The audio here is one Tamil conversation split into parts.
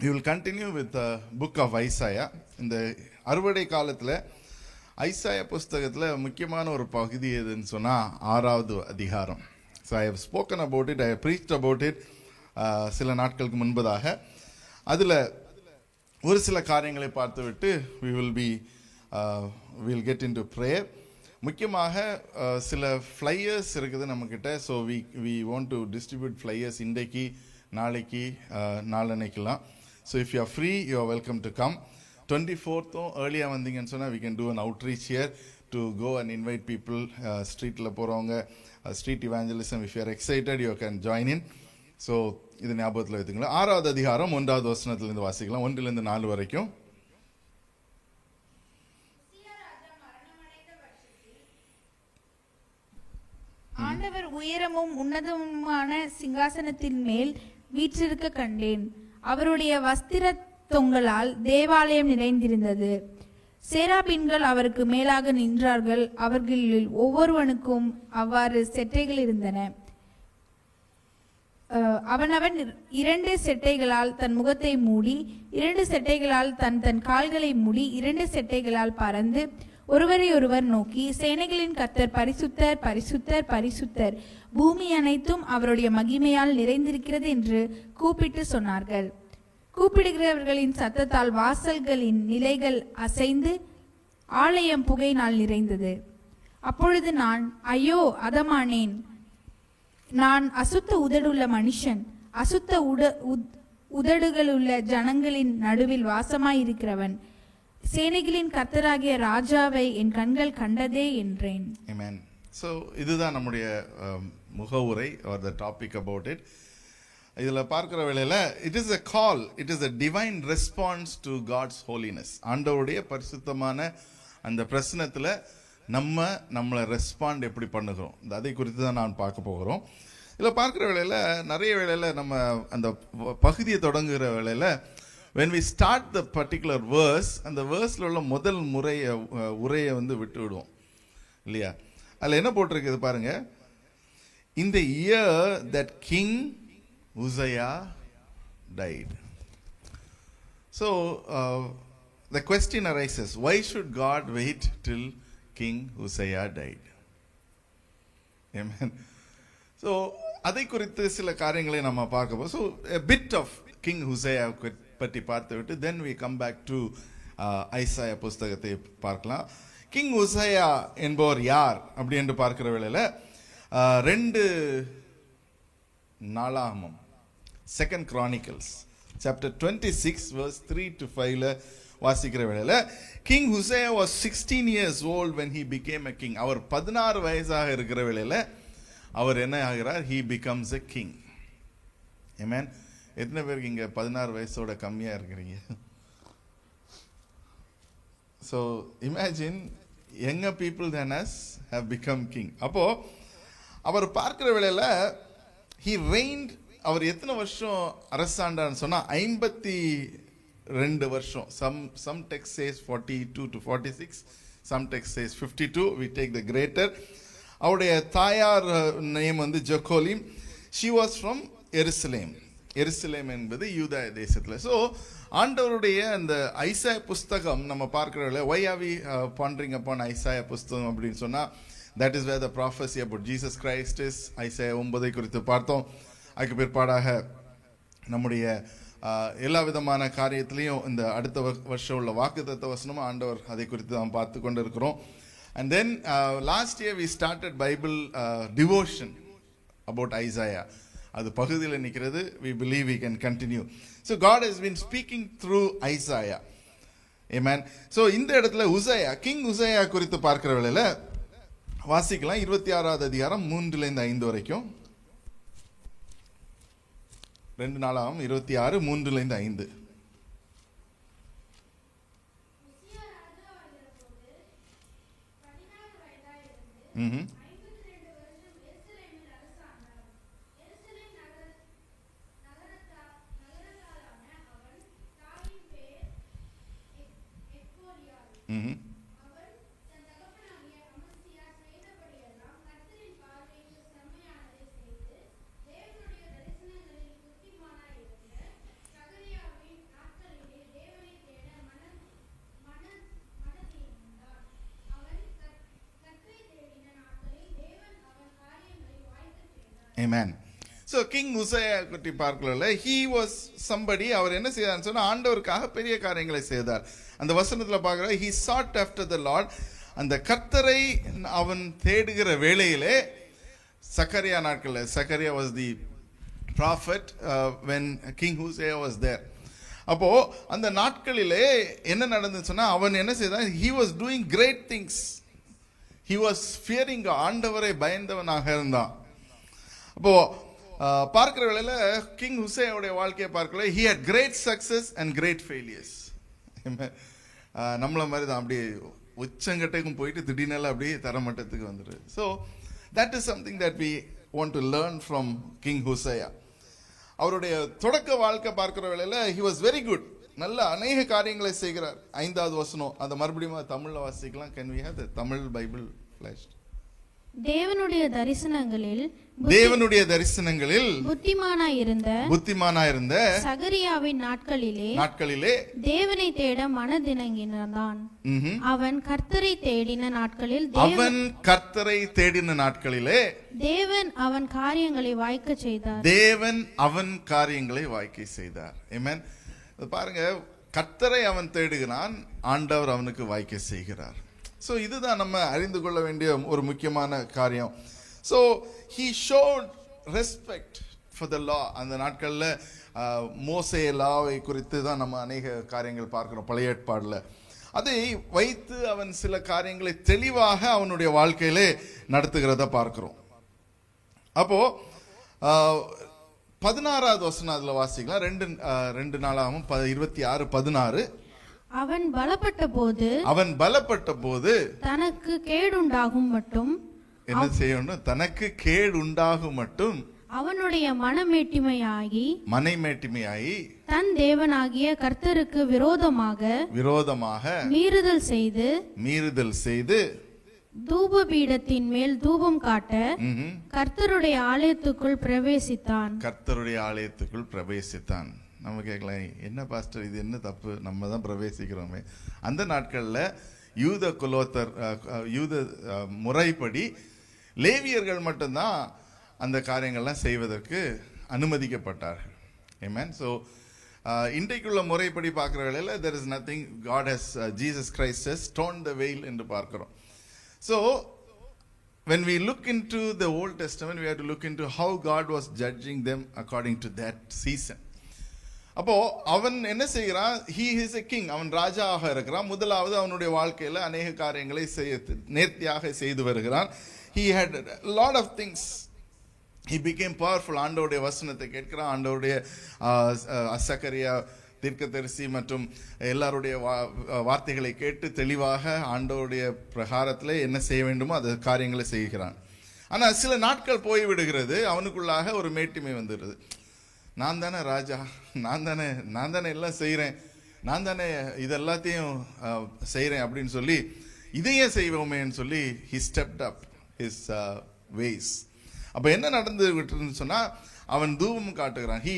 We will continue with the book of Isaiah. இந்த அறுவடை காலத்தில் ஐசாயா புஸ்தகத்தில் முக்கியமான ஒரு பகுதி எதுன்னு சொன்னால் 6வது அதிகாரம். So I have spoken about it, I have preached about it சில நாட்களுக்கு முன்பதாக. அதில் ஒரு சில காரியங்களை பார்த்துவிட்டு we'll get into prayer. முக்கியமாக சில ஃப்ளையர்ஸ் இருக்குது நம்மக்கிட்ட. So we want to distribute flyers இன்றைக்கு, நாளைக்கு, நாளன்னைக்கெல்லாம். So if you are free, you are welcome to come. 24th ஏர்லியாக வந்தீங்கன்னு சொன்னால் we can do an outreach here to go and invite people. ஸ்ட்ரீட்டில் போகிறவங்க, street evangelism, if you are excited you can join in. So இது ஞாபகத்தில் வைத்துங்களா. 6வது அதிகாரம் 1வது வசனத்திலிருந்து வாசிக்கலாம், 1லிருந்து 4 வரைக்கும். ஆண்டவர் உயரமும் உன்னதமுமான சிங்காசனத்தின் மேல் வீற்றிருக்க கண்டேன். அவருடைய வஸ்திர தொங்கலால் தேவாலயம் நிறைந்திருந்தது. சேராபீன்கள் அவருக்கு மேலாக நின்றார்கள். அவர்களில் ஒவ்வொருவனுக்கும் அவ்வாறு செட்டைகள் இருந்தன. அவனவன் 2 செட்டைகளால் தன் முகத்தை மூடி, 2 செட்டைகளால் தன் கால்களை மூடி, 2 செட்டைகளால் பறந்து ஒருவரை ஒருவர் நோக்கி, சேனைகளின் கர்த்தர் பரிசுத்தர், பரிசுத்தர், பரிசுத்தர், பூமி அனைத்தும் அவருடைய மகிமையால் நிறைந்திருக்கிறது என்று கூப்பிட்டு சொன்னார்கள். கூப்பிடுகிறவர்களின் சத்தத்தால் வாசல்களின் நிலைகள் அசைந்து ஆலயம் புகையினால் நிறைந்தது. அப்பொழுது நான், ஐயோ அதமானேன், நான் அசுத்த உதடுள்ள மனுஷன், அசுத்த உதடுகளுள்ள ஜனங்களின் நடுவில் வாசமாயிருக்கிறவன், சேனைகளின் கர்த்தராகிய ராஜாவை என் கண்கள் கண்டதே என்றேன். Amen. So இதுதான் நம்முடைய முகவுரை or the topic about it. இதில் பார்க்குற வேளையில் it is a call, it is a divine response to God's holiness. ஆண்டவருடைய பரிசுத்தமான அந்த பிரசனத்தில் நம்மளை ரெஸ்பாண்ட் எப்படி பண்ணுகிறோம், அதை குறித்து தான் நான் பார்க்க போகிறோம். இதில் பார்க்குற வேளையில் நிறைய வேளையில் நம்ம அந்த பகுதியை தொடங்குகிற வேளையில் when we start the particular verse, அந்த வேர்ஸில் உள்ள முதல் உரையை விட்டு விடுவோம் இல்லையா. அதில் என்ன போட்டிருக்குது பாருங்க, in the year that King Uzziah died. So the question arises, why should God wait till King Uzziah died? Amen. So அதை குறித்து சில காரியங்களை நம்ம பார்க்க போகிறோம். So a bit of King Uzziah பற்றி பார்த்துவிட்டு then we come back to Isaiah புஸ்தகத்தை பார்க்கலாம். கிங் உசையா என்பவர் யார் அப்படி என்று பார்க்கிற வேளையில் 2 நாளாகமம், 2 Chronicles chapter 26 verse 3 to 5 வாசிக்கிற வேளையில் king Uzziah was 16 years old when he became a king. அவர் 16 வயசாக இருக்கிற வேளையில் அவர் என்ன ஆகிறார்? he becomes a king. Amen. எத்தனை பேருக்கு இங்கே 16 வயசோட கம்மியாக இருக்கிறீங்க? So imagine younger people than us have become king. அப்போது அவர் பார்க்குற வேளையில் he reigned. அவர் எத்தனை வருஷம் அரசாண்டான்னு சொன்னால் 52 வருஷம். some text says 42 to 46, some text says 52. we take the greater. அவருடைய தாயார் நேம் ஜெகோலிம். she was from எருசலேம் என்பது யூதா தேசத்தில். ஸோ ஆண்டவருடைய அந்த ஐசாயா புஸ்தகம் நம்ம பார்க்குற why are we pondering upon Isaiah புஸ்தகம் அப்படின்னு சொன்னால், that is where the prophecy about Jesus Christ is. Isaiah 9 குறித்து பார்த்தோம். அதுக்கு பிற்பாடாக நம்முடைய எல்லா விதமான காரியத்திலையும் இந்த அடுத்த வருஷம் உள்ள வாக்குத்தத்த வசனமும் ஆண்டவர் அதை குறித்து நாம் பார்த்து கொண்டு இருக்கிறோம். and then last year we started Bible devotion about Isaiah. அது பகுதியில் நிற்கிறது. we believe we can continue. so God has been speaking through Isaiah. Amen. so இந்த இடத்துல கிங் உசையா குறித்து பார்க்கிற வேளையில் வாசிக்கலாம் 26வது அதிகாரம் 3லிருந்து 5 வரைக்கும். 2 நாளாகமம் 26 3லிருந்து 5. Amen. So King Uzziah பற்றி பார்க்கல, he was somebody, அவர் என்ன செய்தார்னு சொன்னா ஆண்டவருக்காக பெரிய காரியங்களை செய்தார். அந்த வசனத்துல பார்க்கிற he sought after the Lord, அந்த கர்த்தரை அவன் தேடுகிற வேளையிலே சக்கரியா நாட்களில், Zakariya was the prophet when King Uzziah was there. அப்போ அந்த நாட்களிலே என்ன நடந்துச்சுன்னா அவன் என்ன செய்தான், he was doing great things, he was fearing God, ஆண்டவரை பயந்தவனாக இருந்தான். அப்போ பார்க்கிற வேளையில கிங் ஹுசேனுடைய வாழ்க்கையை பார்க்கல, he had great success and great failures. நம்மள மாதிரி தான், அப்படியே உச்சங்கட்டைக்கும் போயிட்டு திடீர்னு அப்படியே தரமட்டத்துக்கு வந்துடுது. So that is something that we want to learn from King Hosea. அவருடைய தொடக்க வாழ்க்கை பார்க்கிற வேளையில he was very good, நல்ல அநேக காரியங்களை செய்கிறார். 5வது வசனம், அதை மறுபடியும் தமிழ்ல வாசிக்கலாம். Can we have the Tamil Bible flashed? தேவனுடைய தரிசனங்களில் புத்திமானாயிருந்த சகரியாவின் நாட்களிலே தேவனை தேட மனதிணங்கினான். அவன் கர்த்தரை தேடின நாட்களிலே தேவன் அவன் காரியங்களை வாய்க்க செய்தார். Amen. பாருங்க, கர்த்தரை அவன் தேடுகிறான், ஆண்டவர் அவனுக்கு வாய்க்க செய்கிறார். ஸோ இதுதான் நம்ம அறிந்து கொள்ள வேண்டிய ஒரு முக்கியமான காரியம். So he showed respect for the law. அந்த நாட்களில் மோசே லாவை குறித்து தான் நம்ம அநேக காரியங்கள் பார்க்கிறோம் பழைய ஏற்பாடில். அதை வைத்து அவன் சில காரியங்களை தெளிவாக அவனுடைய வாழ்க்கையிலே நடத்துகிறத பார்க்கிறோம். அப்போ 16வது வசனம் அதில் வாசிக்கலாம். 2 நாளாகவும் 26-16. அவன் பலப்பட்ட போது தனக்கு கேடுண்டாகும் மட்டும் என்ன செய்யணும், தனக்கு கேடுண்டாகும் மட்டும் அவனுடைய மனமேட்டிமையாகி தன் தேவனாகிய கர்த்தருக்கு விரோதமாக மீறுதல் செய்து தூபபீடத்தின் மேல் தூபம் காட்ட கர்த்தருடைய ஆலயத்துக்குள் பிரவேசித்தான். நம்ம கேட்கலாம், என்ன பாஸ்டர் இது என்ன தப்பு, நம்ம தான் பிரவேசிக்கிறோமே. அந்த நாட்களில் யூத முறைப்படி லேவியர்கள் மட்டும்தான் அந்த காரியங்கள்லாம் செய்வதற்கு அனுமதிக்கப்பட்டார்கள். Amen. ஸோ இன்றைக்குள்ள முறைப்படி பார்க்குற வேளையில் there is nothing, God has, Jesus Christ has torn the veil என்று பார்க்கிறோம். So when we look into the Old Testament, we have to look into how God was judging them according to that season. அப்போ அவன் என்ன செய்கிறான், he is a king, அவன் ராஜாவாக இருக்கிறான். முதலாவது அவனுடைய வாழ்க்கையில் அநேக காரியங்களை நேர்த்தியாக செய்து வருகிறான். he had a lot of things, he became powerful. ஆண்டவருடைய வசனத்தை கேட்கிறான். ஆண்டவருடைய சக்கரியா தீர்க்கதரிசி மற்றும் எல்லாருடைய வார்த்தைகளை கேட்டு தெளிவாக ஆண்டவருடைய பிரகாரத்தில் என்ன செய்ய வேண்டுமோ அது காரியங்களை செய்கிறான். ஆனால் சில நாட்கள் போய் விடுகிறது, அவனுக்குள்ளாக ஒரு மேட்டிமை வந்துடுது. நான் தானே ராஜா, நான் தானே எல்லாம் செய்கிறேன், நான் தானே இதெல்லாத்தையும் செய்கிறேன் அப்படின்னு சொல்லி இதையே செய்வோமேன்னு சொல்லி he stepped up his ways. அப்போ என்ன நடந்து விட்டுருன்னு சொன்னால் அவன் தூபம் காட்டுகிறான். he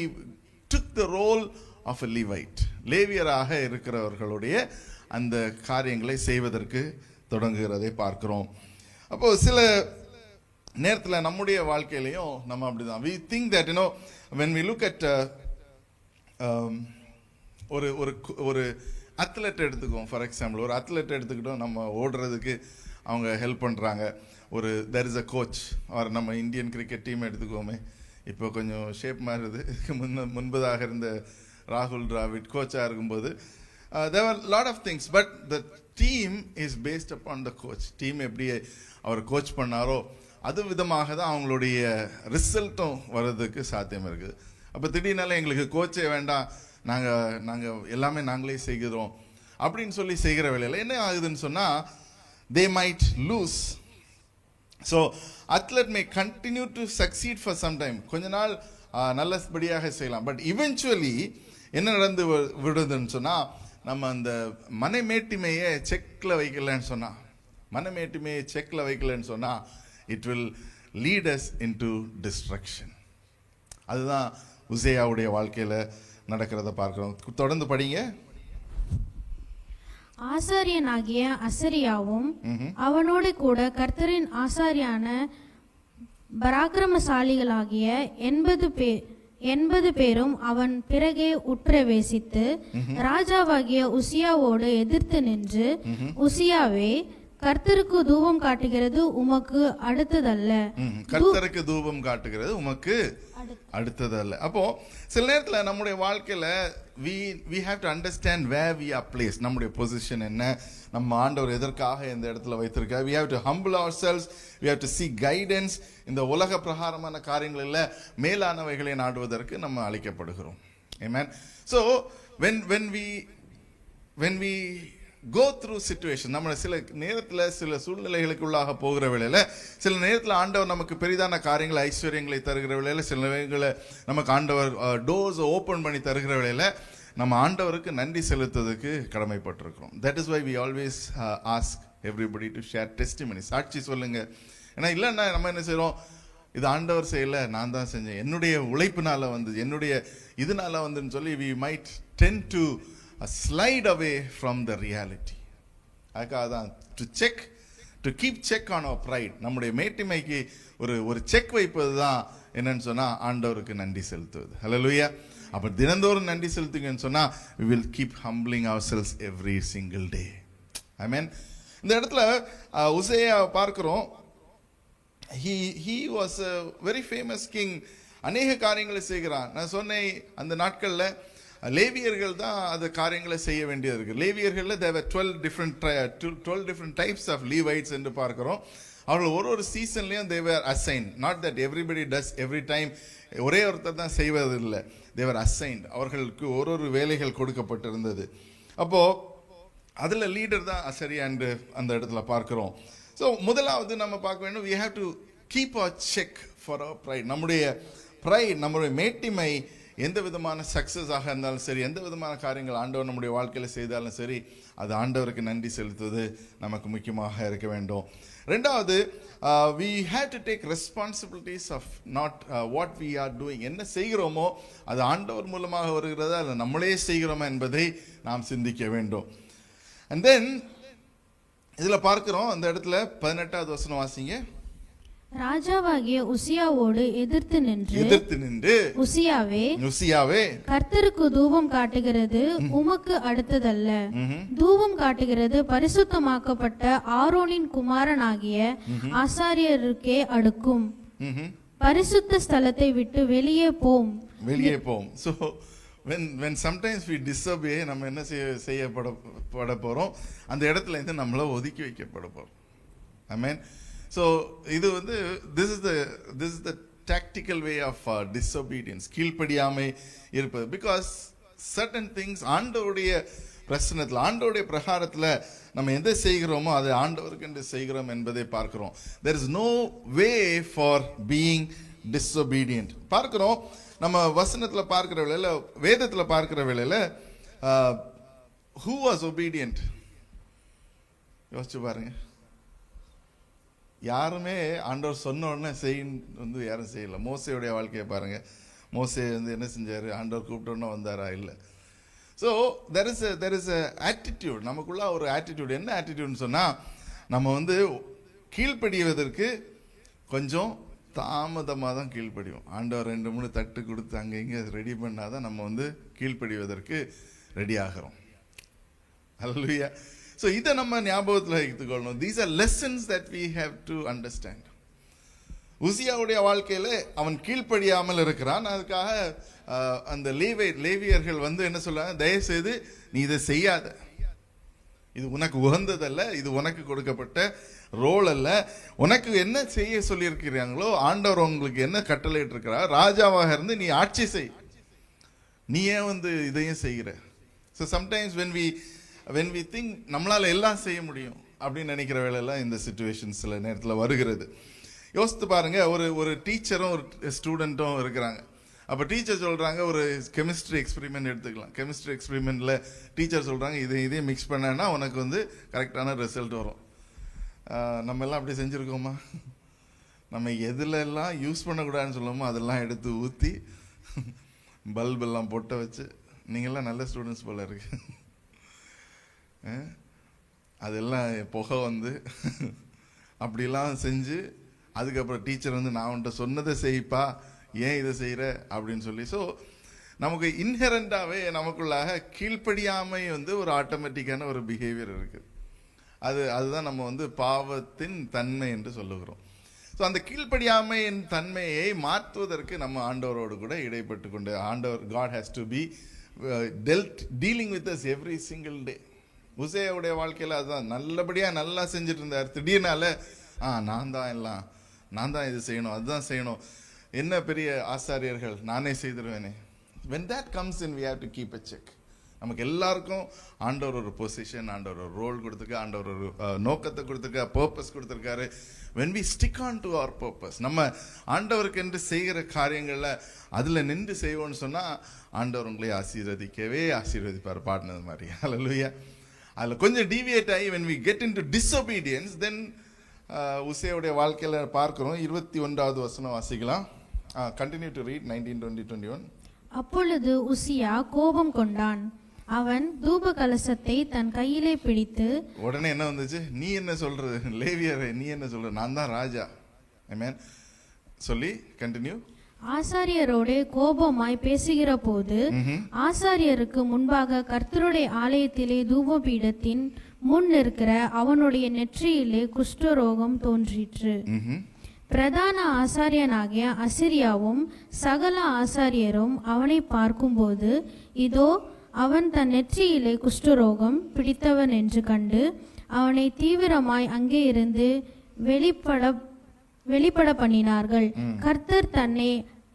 took the role of a Levite. லேவியராக இருக்கிறவர்களுடைய அந்த காரியங்களை செய்வதற்கு தொடங்குகிறதை பார்க்கிறோம். அப்போ சில நேரத்தில் நம்முடைய வாழ்க்கையிலையும் நம்ம அப்படிதான். we think that when we look at ஒரு அத்லெட் எடுத்துக்குவோம். ஃபார் எக்ஸாம்பிள் ஒரு அத்லெட் எடுத்துக்கிட்டோம், நம்ம ஓடுறதுக்கு அவங்க ஹெல்ப் பண்ணுறாங்க. ஒரு there is a coach. அவர் நம்ம இந்தியன் கிரிக்கெட் டீம் எடுத்துக்குவோமே, இப்போ கொஞ்சம் ஷேப் மாறுது. முன்பதாக இருந்த ராகுல் டிராவிட் கோச்சாக இருக்கும்போது there were lot of things, but the team is based upon the coach. Team எப்படி அவர் கோச் பண்ணாரோ அது விதமாக தான் அவங்களுடைய ரிசல்ட்டும் வர்றதுக்கு சாத்தியம் இருக்குது. அப்போ திடீர்னால எங்களுக்கு கோச்சே வேண்டாம், நாங்கள் எல்லாமே நாங்களே செய்கிறோம் அப்படின்னு சொல்லி செய்கிற வேலையில் என்ன ஆகுதுன்னு சொன்னால் they might lose. So athlete may continue to succeed for some time. கொஞ்ச நாள் நல்லபடியாக செய்யலாம், பட் இவென்ச்சுவலி என்ன நடந்து விடுதுன்னு சொன்னால் நம்ம அந்த மனமேட்டிமையை செக்கில் வைக்கலன்னு சொன்னால் it will lead us into destruction. அதுதான் உசேயாவுடைய வாழ்க்கையில் நடக்கிறத பார்க்கிறோம். தொடர்ந்து படிங்க. ஆசாரியனாகிய அசரியாவும் அவனோடு கூட கர்த்தரின் ஆசாரியான பராக்கிரமசாலிகளாகிய 80 பேரும் அவன் பிறகே உற்றவேசித்து ராஜாவாகிய உசியாவோடு எதிர்த்து நின்று, உசியாவே, கர்த்தருக்கு தூபம் காட்டுகிறது உமக்கு அடுத்ததல்ல. கர்த்தருக்கு தூபம் காட்டுகிறது உமக்கு அடுத்ததல்ல. அப்போ சில நேரத்துல நம்முடைய வாழ்க்கையில we have to understand where we are placed. நம்முடைய பொசிஷன் என்ன, நம்ம ஆண்டவர் எதற்காக இந்த இடத்துல வைத்திருக்கார். we have to humble ourselves, we have to seek guidance. இந்த உலக பிரகாரமான காரியங்களில் மேலானவைகளை நாடுவதற்கு நம்ம அழைக்கப்படுகிறோம். Amen. So when we go through situation, நம்ம சில நேரத்தில் சில சூழ்நிலைகளுக்குள்ளாக போகிற வேளையில், சில நேரத்தில் ஆண்டவர் நமக்கு பெரிதான காரியங்களை, ஐஸ்வர்யங்களை தருகிற வேளையில், சில வேளைகளை நமக்கு ஆண்டவர் டோர்ஸ் ஓப்பன் பண்ணி தருகிற வேளையில் நம்ம ஆண்டவருக்கு நன்றி செலுத்துவதற்கு கடமைப்பட்டிருக்கிறோம். That is why we always ask everybody to share testimony. சாட்சி சொல்லுங்க. ஏன்னா இல்லைன்னா நம்ம என்ன செய்கிறோம், இது ஆண்டவர் செய்யலை, நான் தான் செஞ்சேன், என்னுடைய உழைப்பினால வந்து, என்னுடைய இதனால வந்துன்னு சொல்லி we might tend to slide away from the reality. அதுக்காக தான் to keep check on our pride, நம்முடைய மேட்டிமைக்கு ஒரு செக் வைப்பது தான் என்னன்னு சொன்னா ஆண்டவருக்கு நன்றி செலுத்துவது. ஹல்லேலூயா. அப்ப தினந்தோறும் நன்றி செலுத்துங்கன்னு சொன்னா we will keep humbling ourselves every single day. Amen. இந்த இடத்துல உசியா பார்க்கிறோம். he was a very famous king. அநேக காரியங்களை செய்கிறான். நான் சொன்னேன், அந்த நாட்கள்ல லேவியர்கள் தான் அந்த காரியங்களை செய்ய வேண்டியது இருக்கு. லேவியர்களில் there were 12 different types of Levites என்று பார்க்கிறோம். அவர்கள் ஒரு சீசன்லையும் they were assigned. Not that everybody does every time. ஒரே ஒருத்தர் தான் செய்வதில்லை. they were assigned. அவர்களுக்கு ஒரு வேலைகள் கொடுக்கப்பட்டிருந்தது. அப்போ அதுல லீடர் தான் அசரியா என்று அந்த இடத்துல பார்க்கிறோம். ஸோ முதலாவது நம்ம பார்க்க வேண்டும், we have to keep our check for our pride. நம்முடைய pride, நம்முடைய மேட்டிமை எந்த விதமான சக்சஸ் ஆக இருந்தாலும் சரி, எந்த விதமான காரியங்கள் ஆண்டவர் நம்முடைய வாழ்க்கையில் செய்தாலும் சரி, அது ஆண்டவருக்கு நன்றி செலுத்துவது நமக்கு முக்கியமாக இருக்க வேண்டும். ரெண்டாவது, we have to take responsibilities of not what we are doing. என்ன செய்கிறோமோ அது ஆண்டவர் மூலமாக வருகிறதா இல்லை நம்மளே செய்கிறோமா என்பதை நாம் சிந்திக்க வேண்டும். and then இதில் பார்க்கிறோம், அந்த இடத்துல 18வது வசனம் வாசிங்க. ராஜாவாகிய உசியாவோடு எதிர்த்து நின்று, உசியாவே, கர்த்தருக்கு தூபம் காட்டுகிறது உமக்கு அடுத்ததல்ல. தூபம் காட்டுகிறது பரிசுத்தமாக்கப்பட்ட ஆரோனின் குமாரனாகிய ஆசாரியருக்கே அடுக்கும். பரிசுத்த ஸ்தலத்தை விட்டு வெளியே போம். So when sometimes we disobey, நம்ம என்ன செய்யப்பட போறோம், அந்த இடத்துல இருந்து நம்மள ஒதுக்கி வைக்கப்பட போறோம். Amen. So இது வந்து this is the tactical way of disobedience, கீழ்ப்படியாமை இருப்பது. because certain things ஆண்டவருடைய பிரசன்னத்தில், ஆண்டவருடைய பிரகாரத்தில் நம்ம எதை செய்கிறோமோ அதை ஆண்டவருக்கு என்று செய்கிறோம் என்பதை பார்க்கிறோம். there is no way for being disobedient. பார்க்கிறோம், நம்ம வசனத்தில் பார்க்கிற வேளையில, வேதத்தில் பார்க்கிற வேளையில who was obedient? யோசிச்சு பாருங்க. யாருமே ஆண்டவர் சொன்ன உடனே வந்து யாரும் செய்யல. மோசையுடைய வாழ்க்கையை பாருங்க. மோசே வந்து என்ன செஞ்சாரு, ஆண்டவர் கூப்பிட்டோன்னா வந்தாரா? இல்லை. So there is a attitude, நமக்குள்ள ஒரு ஆட்டிடியூட். என்ன ஆட்டிடியூட்னு சொன்னால், நம்ம வந்து கீழ்ப்படிவதற்கு கொஞ்சம் தாமதமாக தான் கீழ்ப்படிவோம். ஆண்டவர் 2-3 தட்டு கொடுத்து அங்கே இங்கே ரெடி பண்ணாதான் நம்ம வந்து கீழ்ப்படிவதற்கு ரெடி ஆகிறோம். ஹல்லேலூயா. ஸோ இதை நம்ம ஞாபகத்தில் வைத்துக்கொள்ளணும். These are lessons that we have to understand. உசியாவுடைய வாழ்க்கையில் அவன் கீழ்ப்படியாமல் இருக்கிறான். அதுக்காக அந்த லேவியர்கள் வந்து என்ன சொல்றாங்க, தயவுசெய்து நீ இதை செய்யாத, இது உனக்கு உகந்ததல்ல, இது உனக்கு கொடுக்கப்பட்ட ரோல் அல்ல, உனக்கு என்ன செய்ய சொல்லியிருக்கிறாங்களோ ஆண்டவர் உங்களுக்கு என்ன கட்டளையிட்டு இருக்கிறார், ராஜாவாக இருந்து நீ ஆட்சி செய், நீ ஏன் வந்து இதையும் செய்கிற. So sometimes when we think நம்மளால எல்லாம் செய்ய முடியும் அப்படின்னு நினைக்கிற வேலையெல்லாம் இந்த சிச்சுவேஷன் சில நேரத்தில் வருகிறது. யோசித்து பாருங்க, ஒரு டீச்சரும் ஒரு ஸ்டூடெண்ட்டும் இருக்கிறாங்க. அப்போ டீச்சர் சொல்கிறாங்க, ஒரு கெமிஸ்ட்ரி எக்ஸ்பெரிமெண்ட் எடுத்துக்கலாம். கெமிஸ்ட்ரி எக்ஸ்பெரிமெண்ட்டில் டீச்சர் சொல்கிறாங்க, இதை மிக்ஸ் பண்ணனா உனக்கு வந்து கரெக்டான ரிசல்ட் வரும். நம்ம எல்லாம் அப்படி செஞ்சுருக்கோமா? நம்ம எதுலெல்லாம் யூஸ் பண்ணக்கூடாதுன்னு சொல்லுவோமோ அதெல்லாம் எடுத்து ஊற்றி பல்பெல்லாம் பொட்ட வச்சு, நீங்கள்லாம் நல்ல ஸ்டூடெண்ட்ஸ் போல இருக்கு, அதெல்லாம் புகை வந்து அப்படிலாம் செஞ்சு அதுக்கப்புறம் டீச்சர் வந்து நான் உன்ட்ட சொன்னதை செய்ப்பா, ஏன் இதை செய்கிற அப்படின்னு சொல்லி. ஸோ நமக்கு இன்ஹெரண்டாகவே நமக்குள்ளாக கீழ்ப்படியாமை வந்து ஒரு ஆட்டோமேட்டிக்கான ஒரு பிஹேவியர் இருக்குது. அதுதான் நம்ம வந்து பாவத்தின் தன்மை என்று சொல்லுகிறோம். ஸோ அந்த கீழ்ப்படியாமையின் தன்மையை மாற்றுவதற்கு நம்ம ஆண்டவரோடு கூட இடைப்பட்டு கொண்டு ஆண்டவர் God has to be dealing with us every single day. உசேயாவுடைய வாழ்க்கையில் அதுதான் நல்லபடியாக நல்லா செஞ்சுட்டு இருந்தார். திடீர்னால நான் தான் இது செய்யணும், அதுதான் செய்யணும், என்ன பெரிய ஆசாரியர்கள், நானே செய்திருவேனே. when that comes in we have to keep a check. நமக்கு எல்லாருக்கும் ஆண்டவர் ஒரு பொசிஷன், ஆண்டவர் ஒரு ரோல் கொடுத்துருக்கா, ஆண்டவர் ஒரு நோக்கத்தை கொடுத்துருக்கா, பர்பஸ் கொடுத்துருக்காரு. when we stick on to our purpose, நம்ம ஆண்டவருக்கு என்று செய்கிற காரியங்களில் அதில் நின்று செய்வோம்னு சொன்னால் ஆண்டவர் உங்களை ஆசீர்வதிப்பார். பாடினது மாதிரி ஹல்லேலூயா. அதில் கொஞ்சம் டீவியேட் ஆகி when we get into disobedience, then உசேயுடைய வாழ்க்கையில் பார்க்கிறோம். 21வது வசனம் வாசிக்கலாம். continue to read 19, 20, 21. அப்பொழுது உசியா கோபம் கொண்டான். அவன் தூப கலசத்தை தன் கையிலே பிடித்து, உடனே என்ன வந்துச்சு, நீ என்ன சொல்றது லேவியரே, நீ என்ன சொல்ற, நான் தான் ராஜா, ஆமென் சொல்லி கண்டினியூ. ஆசாரியரோடே கோபமாய் பேசுகிற போது ஆசாரியருக்கு முன்பாக கர்த்தருடைய ஆலயத்திலே தூபபீடத்தின் முன் இருக்கிற அவனுடைய நெற்றியிலே குஷ்டரோகம் தோன்றிற்று. பிரதான ஆசாரியனாகிய அசிரியாவும் சகல ஆசாரியரும் அவனை பார்க்கும்போது, இதோ அவன் தன் நெற்றியிலே குஷ்டரோகம் பிடித்தவன் என்று கண்டு அவனை தீவிரமாய் அங்கே இருந்து வெளிப்பட பண்ணினார்கள். கர்த்தர் தன்னை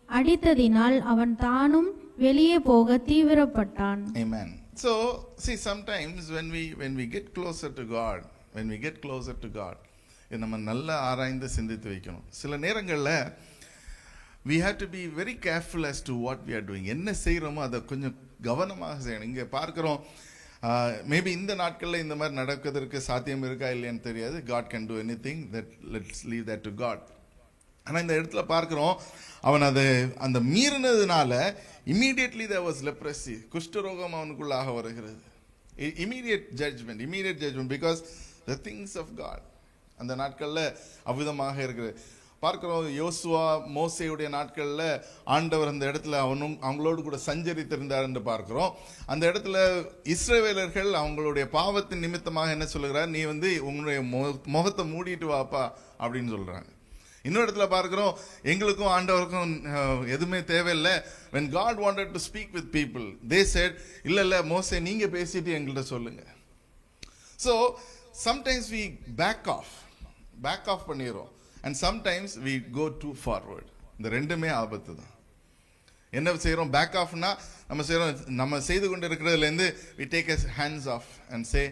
அடித்ததினால் அவன் தானும் வெளியே போக தீவிரப்பட்டான். Amen. So see, sometimes when we get closer to God, நம்ம நல்லா ஆராய்ந்து சிந்தித்து வைக்கணும். சில நேரங்களில் we have to be very careful as to what we are doing. என்ன செய்கிறோமோ அதை கொஞ்சம் கவனமாக செய்யணும். இங்கே பார்க்குறோம், மேபி இந்த நாட்களில் இந்த மாதிரி நடக்கிறதுக்கு சாத்தியம் இருக்கா இல்லையான்னு தெரியாது. God can do anything, let's leave that to God. ஆனால் இந்த இடத்துல பார்க்குறோம், அவன் அந்த மீறினதுனால immediately there was leprosy, குஷ்டரோகம் அவனுக்குள்ளாக வருகிறது. immediate judgment because the things of God அந்த நாட்களில் அவ்விதமாக இருக்கிறது. பார்க்கிறோம், யோசுவா மோசேயுடைய நாட்களில் ஆண்டவர் அந்த இடத்துல அவங்களோடு கூட சஞ்சரித்திருந்தார் என்று பார்க்கிறோம். அந்த இடத்துல இஸ்ரவேலர்கள் அவங்களுடைய பாவத்தின் நிமித்தமாக என்ன சொல்லுகிறார், நீ வந்து உங்களுடைய முகத்தை மூடிட்டு வாப்பா அப்படின்னு சொல்றாங்க. இன்னொரு இடத்துல பார்க்கிறோம், எங்களுக்கும் ஆண்டவருக்கும் எதுவுமே தேவையில்லை. when God wanted to speak with people, they said, இல்ல மோசே நீங்க பேசிட்டு எங்கள்கிட்ட சொல்லுங்க. so sometimes we back off பண்ணிடுறோம், and sometimes we go too forward. இந்த ரெண்டுமே ஆபத்து தான். என்ன செய்கிறோம், பேக் ஆஃப்னா நம்ம செய்து கொண்டு இருக்கிறதுலேருந்து we take our hands off and say,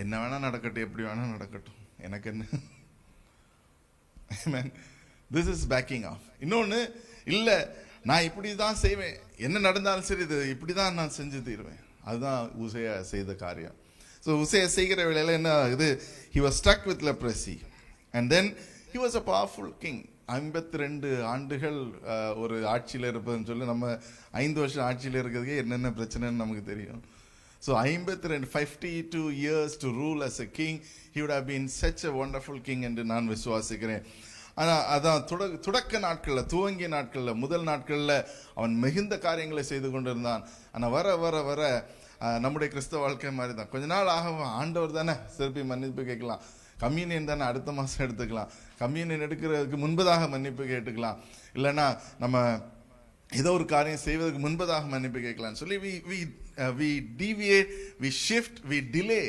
என்ன வேணா நடக்கட்டும், எப்படி வேணா நடக்கட்டும், எனக்கு என்ன. Amen. This is backing off. இன்னொன்று, இல்லை நான் இப்படி தான் செய்வேன், என்ன நடந்தாலும் சரி இது இப்படி தான் நான் செஞ்சு தீருவேன். அதுதான் உசேயா செய்த காரியம். ஸோ உசேயா செய்கிற வேளையில் என்ன இது, he was struck with leprosy and then he was a powerful king. 52 ஆண்டுகள் ஒரு ஆட்சியில் இருப்பதுன்னு சொல்லி, நம்ம 5 வருஷம் ஆட்சியில் இருக்கிறதுக்கே என்னென்ன பிரச்சனைன்னு நமக்கு தெரியும். So 52 years to rule as a king, he would have been such a wonderful king என்று நான் விசுவாசிக்கிறேன். ஆனால் அதான் துவங்கிய நாட்களில் முதல் நாட்களில் அவன் மிகுந்த காரியங்களை செய்து கொண்டிருந்தான். ஆனால் வர வர வர நம்முடைய கிறிஸ்தவ வாழ்க்கை மாதிரி தான். கொஞ்ச நாள் ஆகும், ஆண்டவர் தானே திருப்பி மன்னிப்பு கேட்கலாம், கம்யூனியன் தானே அடுத்த மாதம் எடுத்துக்கலாம், கம்யூனியன் எடுக்கிறதுக்கு முன்பதாக மன்னிப்பு கேட்டுக்கலாம், இல்லைன்னா நம்ம ஏதோ ஒரு காரியம் செய்வதற்கு முன்பதாக மன்னிப்பு கேட்கலான்னு சொல்லி we deviate, we shift, we delay.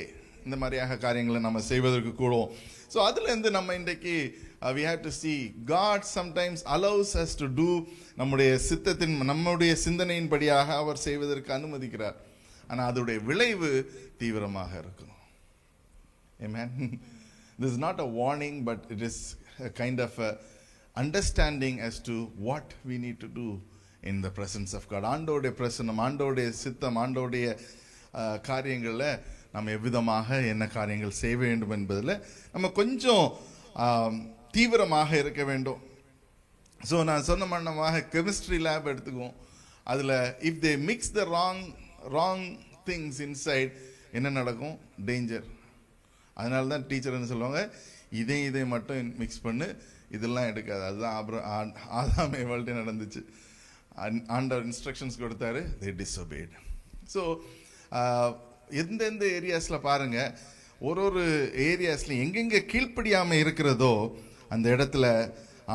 இந்த மாதிரியாக காரியங்களை நம்ம செய்வதற்கு கூடும். ஸோ அதுலேருந்து நம்ம இன்றைக்கு we have to see God sometimes allows us to do நம்முடைய சிந்தனையின்படியாக அவர் செய்வதற்கு அனுமதிக்கிறார். ஆனால் அதோடைய விளைவு தீவிரமாக இருக்கும். Amen. This is not a warning, but it is a kind of a understanding as to what we need to do in the presence of God. ஆண்டவருடைய பிரசன்னம், ஆண்டவருடைய சித்தம், ஆண்டவருடைய காரியங்களில் நம்ம எவ்விதமாக என்ன காரியங்கள் செய்ய வேண்டும் என்பதில் நம்ம கொஞ்சம் தீவிரமாக இருக்க வேண்டும். ஸோ நான் சொன்ன மன்னமாக கெமிஸ்ட்ரி லேப் எடுத்துக்குவோம். அதில் if they mix the wrong things inside என்ன நடக்கும், டேஞ்சர். அதனால தான் டீச்சர் என்ன சொல்லுவாங்க, இதை மட்டும் மிக்ஸ் பண்ணு, இதெல்லாம் எடுக்காது. அதுதான் ஆதாம் ஏவாள்கிட்ட நடந்துச்சு. ஆண்டவர் இன்ஸ்ட்ரக்ஷன்ஸ் கொடுத்தாரு, they disobeyed. ஸோ எந்தெந்த ஏரியாஸில் பாருங்கள், ஒரு ஏரியாஸ்லையும் எங்கெங்கே கீழ்ப்படியாமல் இருக்கிறதோ அந்த இடத்துல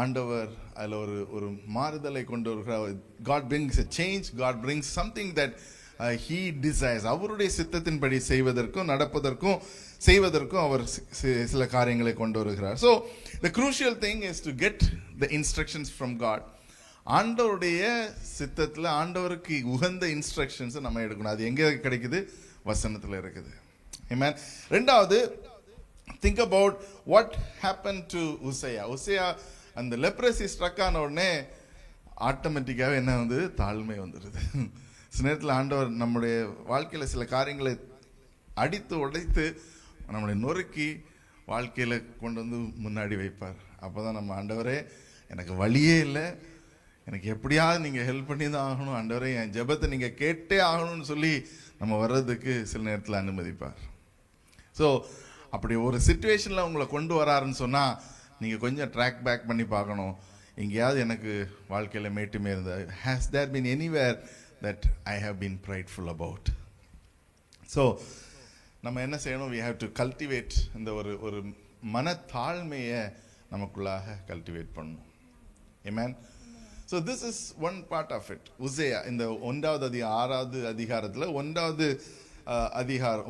ஆண்டவர் அதில் ஒரு மாறுதலை கொண்டு வருகிறார். God brings a change, God brings something that he desires. அவருடைய சித்தத்தின்படி செய்வதற்கும் நடப்பதற்கும் செய்வதற்கும் அவர் சில காரியங்களை கொண்டு வருகிறார். So the crucial thing is to get the instructions from God. ஆண்டவருடைய சித்தத்தில் ஆண்டவருக்கு உகந்த இன்ஸ்ட்ரக்ஷன்ஸை நம்ம எடுக்கணும். அது எங்கே கிடைக்குது? வசனத்தில் இருக்குது. ஆமென். ரெண்டாவது, think about what happened to Uzziah. அந்த லெப்ரசி ஸ்ட்ரக் ஆன உடனே ஆட்டோமேட்டிக்காகவே என்ன வந்து தாழ்மை வந்துடுது. சில நேரத்தில் ஆண்டவர் நம்முடைய வாழ்க்கையில் சில காரியங்களை அடித்து உடைத்து நம்மளை நொறுக்கி வாழ்க்கையில் கொண்டு வந்து முன்னாடி வைப்பார். அப்போ தான் நம்ம ஆண்டவரே எனக்கு வழியே இல்லை, எனக்கு எப்படியாவது நீங்கள் ஹெல்ப் பண்ணி தான் ஆகணும், ஆண்டவரே என் ஜெபத்தை நீங்கள் கேட்டே ஆகணும்னு சொல்லி நம்ம வர்றதுக்கு சில நேரத்தில் அனுமதிப்பார். ஸோ அப்படி ஒரு சிச்சுவேஷனில் உங்களை கொண்டு வராருன்னு சொன்னால் நீங்கள் கொஞ்சம் ட்ராக் பேக் பண்ணி பார்க்கணும். எங்கேயாவது எனக்கு வாழ்க்கையில் மேட்டுமே இருந்தது. Has there been anywhere that I have been prideful about. So நம்ம என்ன செய்யணும்? we have to cultivate இந்த ஒரு மனத்தாழ்மையை நமக்குள்ளாக கல்டிவேட் பண்ணணும். Amen. So this is one part of it. Uzziah இந்த 6வது அதிகாரத்தில்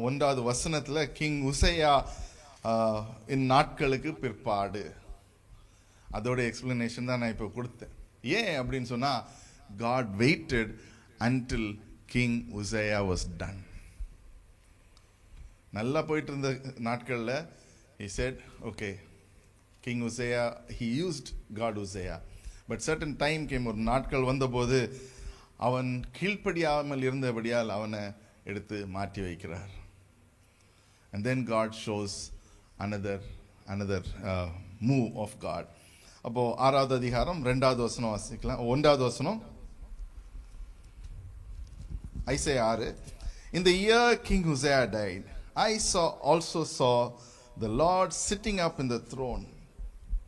1வது வசனத்தில் கிங் உசையா நாட்களுக்கு பிற்பாடு, அதோட எக்ஸ்பிளனேஷன் தான் நான் இப்போ கொடுத்தேன். ஏன் அப்படின்னு சொன்னால், God waited until King Uzziah was done. நல்லா போயிட்டு இருந்த நாட்களில் he said, okay, King Uzziah, he used God Uzziah. But certain time came, ஒரு நாட்கள் வந்தபோது அவன் கீழ்ப்படியாமல் இருந்தபடியால் அவனை எடுத்து மாற்றி வைக்கிறார். And then God shows another move of God. அப்போ 6வது அதிகாரம் 2வது வசனம் வாசிக்கலாம். 1வது வசனம், Isaiah 6. In the year King Uzziah died, I also saw the Lord sitting up in the throne.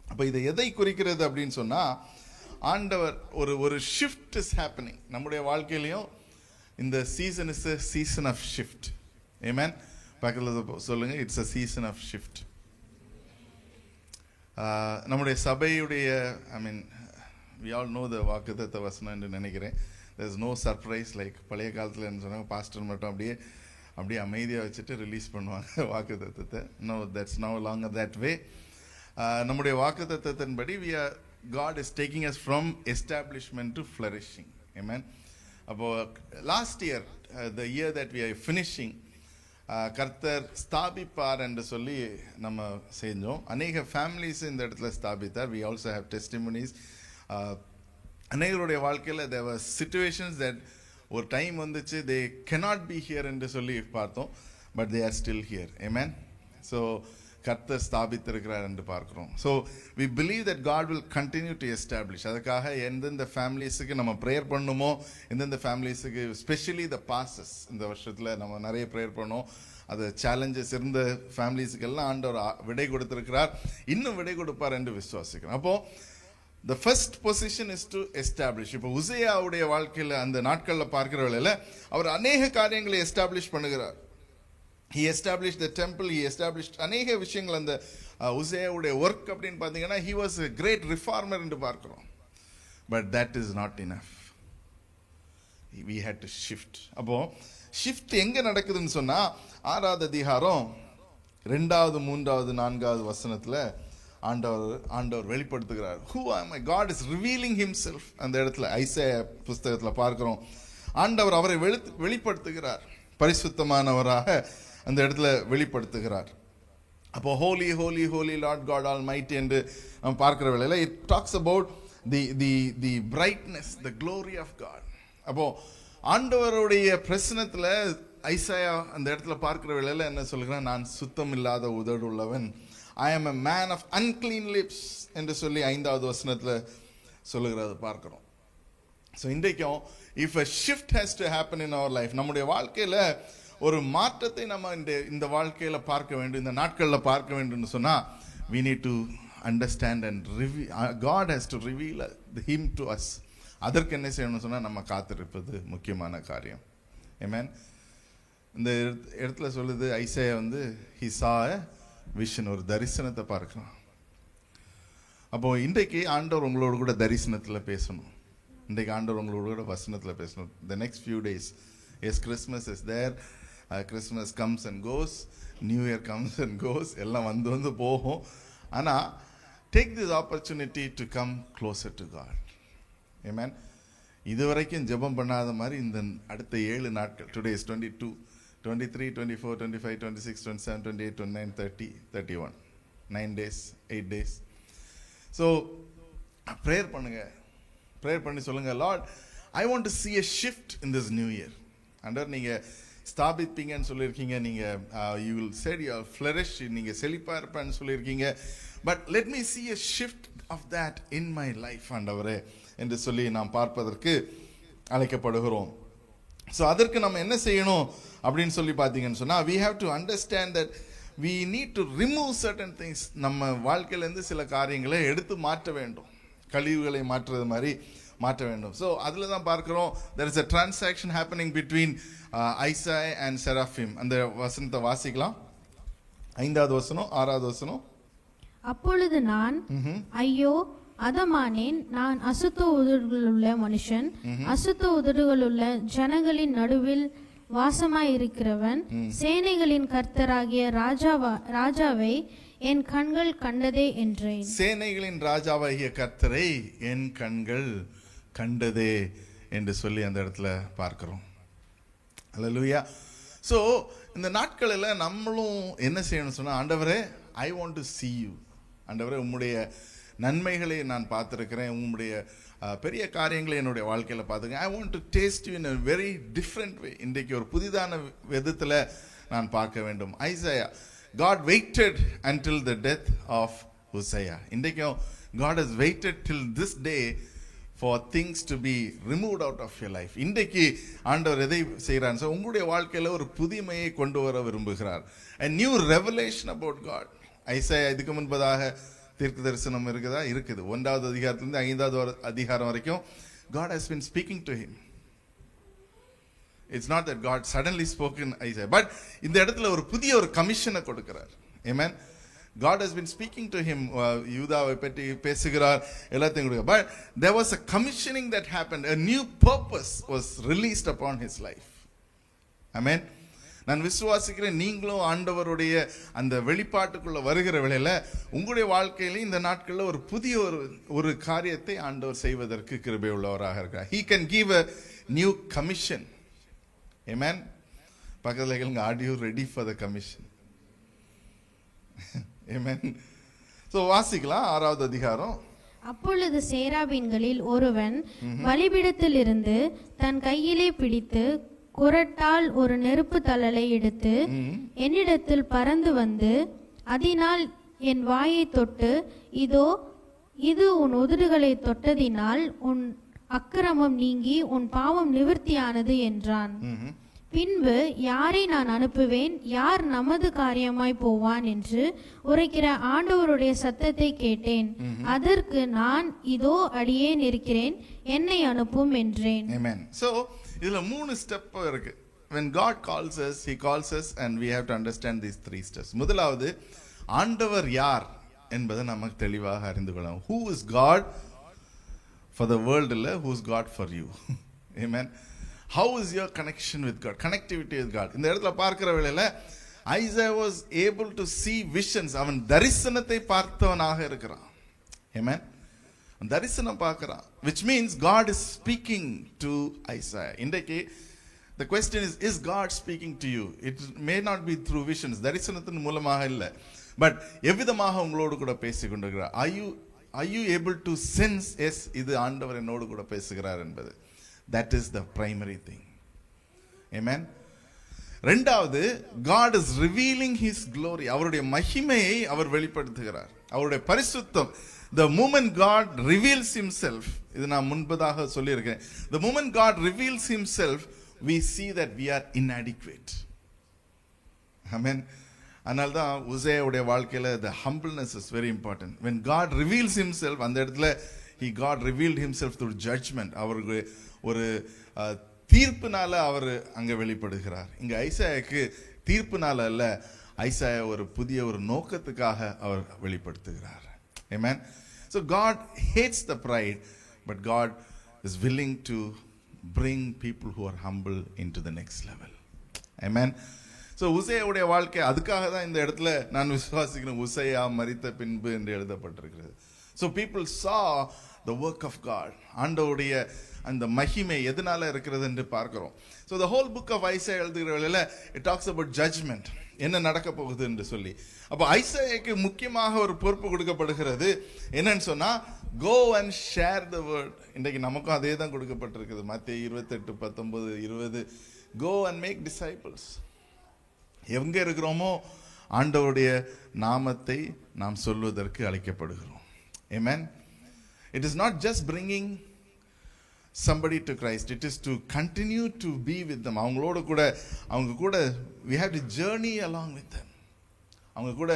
அப்போ இதை எதை குறிக்கிறது அப்படின்னு சொன்னால், ஆண்டவர் ஒரு ஷிஃப்ட் இஸ் ஹேப்பனிங் நம்முடைய வாழ்க்கையிலையும். இந்த season is a season of shift. Amen. பக்கத்தில் சொல்லுங்க, it's a season of shift. நம்முடைய சபையுடைய we all know the வாக்குத்தத்த வசனம் என்று நினைக்கிறேன். there is no surprise like பழைய காலத்தில் என்ன சொன்னாங்க, பாஸ்டர் மட்டும் அப்படியே அமைதியாக வச்சுட்டு ரிலீஸ் பண்ணுவாங்க வாக்குத்தத்தத்தை. no, that's no longer that way. நம்முடைய வாக்குத்தத்தத்தின்படி God is taking us from establishment to flourishing. Amen. அப்போ last year, the year that we are finishing, கர்த்தர் ஸ்தாபிப்பார் என்று சொல்லி நம்ம செஞ்சோம். அநேக ஃபேமிலிஸ் இந்த இடத்துல ஸ்தாபித்தார். we also have testimonies. அநேகருடைய வாழ்க்கையில் there were situations that ஒரு டைம் வந்துச்சு, they cannot be here என்று சொல்லி பார்த்தோம், but they are still here. Amen. So கர்த்தர் ஸ்தாபித்திருக்கிறார் என்று பார்க்கிறோம். So we believe that God will continue to establish. அதுக்காக எந்தெந்த ஃபேமிலிஸுக்கு நம்ம ப்ரேயர் பண்ணுமோ, எந்தெந்த ஃபேமிலிஸுக்கு ஸ்பெஷலி த பாசஸ் இந்த வருஷத்தில் நம்ம நிறைய ப்ரேயர் பண்ணோம். அது சேலஞ்சஸ் இருந்த ஃபேமிலிஸுக்கெல்லாம் ஆண்டவர் விடை கொடுத்திருக்கிறார், இன்னும் விடை கொடுப்பார் என்று விசுவாசிக்கிறோம். அப்போது the first position is to establish. இப்போ உசையாவுடைய வாழ்க்கையில் அந்த நாட்களில் பார்க்கிற வேளையில் அவர் அநேக காரியங்களை எஸ்டாப்ளிஷ் பண்ணுகிறார். he established the temple, he established அநேக விஷயங்கள். அந்த உசையாவுடைய ஒர்க் அப்படின்னு பார்த்தீங்கன்னா, he was a great reformer என்று பார்க்கிறோம். but that is not enough. we had to shift. அப்போ ஷிஃப்ட் எங்கே நடக்குதுன்னு சொன்னால், 6வது அதிகாரம் 2வது 3வது 4வது வசனத்தில் ஆண்டவர் வெளிப்படுத்துகிறார். who am I? God is revealing himself. அந்த இடத்துல ஐசையா புஸ்தகத்தில் பார்க்கிறோம், ஆண்டவர் அவரை வெளிப்படுத்துகிறார், பரிசுத்தமானவராக அந்த இடத்துல வெளிப்படுத்துகிறார். அப்போ holy holy holy Lord God Almighty என்று நம்ம பார்க்கிற வேளையில் it talks about the brightness, the glory of God. அப்போ ஆண்டவருடைய பிரசனத்தில் ஐசாயா அந்த இடத்துல பார்க்கிற வேளையில் என்ன சொல்கிறான்? நான் சுத்தம் இல்லாத உதடு உள்ளவன், ஐ ஆம் a man of unclean lips என்று சொல்லி 5வது வசனத்தில் சொல்லுகிறத பார்க்கிறோம். ஸோ இன்றைக்கும் if a shift has to happen in our life, நம்முடைய வாழ்க்கையில் ஒரு மாற்றத்தை நம்ம இந்த வாழ்க்கையில் பார்க்க வேண்டும், இந்த நாட்களில் பார்க்க வேண்டும்னு சொன்னால், we need to understand and reveal, God has to reveal him to us. அதற்கு என்ன செய்யணும்னு சொன்னால் நம்ம காத்திருப்பது முக்கியமான காரியம். Amen. இந்த இடத்துல சொல்லுது ஐசையா வந்து he saw a vision, ஒரு தரிசனத்தை பார்க்கலாம். அப்போ இன்றைக்கு ஆண்டவர் உங்களோடு கூட தரிசனத்தில் பேசணும். இன்றைக்கு ஆண்டவர் உங்களோட கூட வசனத்தில் பேசணும். The next few days, yes, Christmas is there, Christmas comes and goes, New Year comes and goes, எல்லாம் வந்து போகும். ஆனால் take this opportunity to come closer to God. Amen. இதுவரைக்கும் ஜெபம் பண்ணாத மாதிரி இந்த அடுத்த 7 நாட்கள், today is 22, 23, 24, 25, 26, 27, 28, 29, 30, 31, 9 days, 8 days. So prayer பண்ணுங்க, ப்ரேயர் பண்ணி சொல்லுங்க, Lord I want to see a shift in this new year. Under நீங்கள் ஸ்தாபிப்பீங்கன்னு சொல்லியிருக்கீங்க, நீங்கள் you will said you will flourish, நீங்கள் செழிப்பாக இருப்பேன்னு சொல்லியிருக்கீங்க. But let me see a shift of that in my life ஆண்டவரே என்று சொல்லி நாம் பார்ப்பதற்கு அழைக்கப்படுகிறோம். ஸோ அதற்கு நம்ம என்ன செய்யணும் அப்படின்னு சொல்லி பார்த்தீங்கன்னு சொன்னால், we have to understand that we need to remove certain things. நம்ம வாழ்க்கையிலேருந்து சில காரியங்களை எடுத்து மாற்ற வேண்டும், கழிவுகளை மாற்றுறது மாதிரி மாற்ற வேண்டும். ஸோ அதில் தான் பார்க்குறோம், there is a transaction happening between Isaiah and Seraphim. அந்த வசனத்தை வாசிக்கலாம். 5வது வசனம் 6வது வசனம். அப்பொழுது நான் ஐயோ அதமானேன், நான் அசுத்த உதடுகளுள்ள மனுஷன், அசுத்த உதடுகளுள்ள ஜனங்களின் நடுவில் வாசமாயிருக்கிறவன், சேனைகளின் கர்த்தராகிய ராஜாவை என் கண்கள் கண்டதே என்றேன். சேனைகளின் ராஜாவாகிய கர்த்தரை என் கண்கள் கண்டதே என்று சொல்லி அந்த இடத்துல பார்க்கிறோம். அல்லேலூயா. ஸோ இந்த நாட்களில் நம்மளும் என்ன செய்யணும்னு சொன்னால், ஆண்டவரே I want to see you. ஆண்டவரே உம்முடைய நன்மைகளை நான் பார்த்துருக்கிறேன், உம்முடைய பெரிய காரியங்களை என்னுடைய வாழ்க்கையில் பார்த்துருக்கேன். I want to taste you in a very different way. இன்றைக்கு ஒரு புதிதான விதத்தில் நான் பார்க்க வேண்டும். Isaiah, God waited until the death of Hosea. இன்றைக்கும் God has waited till this day for things to be removed out of your life. இன்றைக்கு ஆண்டவர் எதை செய்கிறார்? ஸோ உங்களுடைய வாழ்க்கையில் ஒரு புதுமையை கொண்டு வர விரும்புகிறார். A new revelation about God. Isaiah இதுக்கு முன்பதாக தீர்க்க தரிசனம் இருக்குதா? இருக்குது. 1வது அதிகாரத்திலிருந்து 5வது அதிகாரம் வரைக்கும் God has been speaking to him. It's not that God suddenly spoke in Isaiah, but இந்த இடத்துல ஒரு புதிய ஒரு கமிஷனை கொடுக்கிறார். Amen. God has been speaking to him. யூதாவை பற்றி பேசுகிறார், எல்லாத்தையும் கொடுக்கிறார். But there was a commissioning that happened. A new purpose was released upon his life. Amen. நான் விசுவாசிக்கிறேன், நீங்களும் ஆண்டவருடைய அந்த வெளிப்பாட்டுக்குள்ள வருகிற வேளையில உங்களுடைய வாழ்க்கையில இந்த நாட்களில் ஒரு புதிய ஒரு காரியத்தை ஆண்டவர் செய்வதற்கு கிருபை உள்ளவராக இருக்கிறார். He can give a new commission. Amen. பக்கத்துல கேளுங்க, are you ready for the commission? Amen. So வாசிக்கலாம் 6வது அதிகாரம். அப்பொழுது சேராபீன்களில் ஒருவன் பலிபீடத்தில் இருந்து தன் கையிலே பிடித்து குரட்டால் ஒரு நெருப்பு தழலை எடுத்து என்னிடத்தில் பறந்து வந்து அதனால் என் வாயை தொட்டு, இதோ இது உன் உதடுகளை தொட்டதினால் உன் அக்கிரமம் நீங்கி உன் பாவம் நிவர்த்தியானது என்றான். பின்பு யாரை நான் அனுப்புவேன், யார் நமது காரியமாய் போவான் என்று உரைக்கிற ஆண்டவருடைய சத்தத்தை கேட்டேன். அதற்கு நான், இதோ அடியேன் இருக்கிறேன், என்னை அனுப்பும் என்றேன். Amen. So இதுல 3 ஸ்டெப் இருக்கு. When God calls us, he calls us and we have to understand these 3 steps. முதலாவது, ஆண்டவர் யார் என்பதை நமக்கு தெளிவாக அறிந்து கொள்ளலாம். Who is God for the world இல்ல, who is God for you? Amen. How is your connection with God? Connectivity with God. இந்த இடத்துல பார்க்கிற வேளையில Isaiah was able to see visions. அவன் தரிசனத்தை பார்த்தவனாக இருக்கிறான். Amen. தரிசனம் பார்க்கிறான், which means God is speaking to Isaiah. இன்றைக்கு the question is God speaking to you? It may not be through visions. தரிசனத்தின் மூலமாக இல்லை, பட் எவ்விதமாக உங்களோடு கூட பேசிக் கொண்டிருக்கிறார். Are you able to sense, yes, இது ஆண்டவர் என்னோடு கூட பேசுகிறார் என்பது? That is the primary thing. Amen. ரெண்டாவது, God is revealing his glory. அவருடைய மகிமையை அவர் வெளிப்படுத்துகிறார், அவருடைய பரிசுத்தம். The moment God reveals himself, இது நான் முன்பதாக சொல்லியிருக்கேன், the moment God reveals himself, we see that we are inadequate. Amen. அதனால தான் உசேயாவுடைய வாழ்க்கையில் the humbleness is very important. When God reveals himself, அந்த இடத்துல God revealed himself through judgment. அவருக்கு ஒரு தீர்ப்புனால அவர் அங்கே வெளிப்படுகிறார். இங்கே ஐசாயாக்கு தீர்ப்புனால அல்ல, ஐசாயா ஒரு புதிய ஒரு நோக்கத்துக்காக அவர் வெளிப்படுத்துகிறார். Amen. So God hates the pride, but God is willing to bring people who are humble into the next level. Amen. So உசையாவுடைய வாழ்க்கை அதுக்காக தான் இந்த இடத்துல நான் விசுவாசிக்கிறேன், உசையா மரித்த பின்பு என்று எழுதப்பட்டிருக்கிறது. ஸோ பீப்புள் சா த ஒர்க் ஆஃப் காட், ஆண்டவருடைய அந்த மகிமை எதனால இருக்கிறது என்று பார்க்கிறோம். So the whole book of Isaiah எழுதுகிற வேளையில் இட் டாக்ஸ் அபவுட் ஜட்ஜ்மெண்ட், என்ன நடக்க போகுது என்று சொல்லி. அப்போ ஐசாயாக்கு முக்கியமாக ஒரு பொறுப்பு கொடுக்கப்படுகிறது. என்னன்னு சொன்னா, go and share the word. இன்றைக்கு நமக்கும் அதே தான் கொடுக்கப்பட்டிருக்குது. மத்தேயு 28:19-20, கோ அண்ட் மேக் டிசைபிள்ஸ். எங்கே இருக்கிறோமோ ஆண்டவருடைய நாமத்தை நாம் சொல்வதற்கு அழைக்கப்படுகிறோம். Amen. It is not just bringing somebody to Christ, it is to continue to be with them. அவங்க கூட we have to journey along with them. அவங்க கூட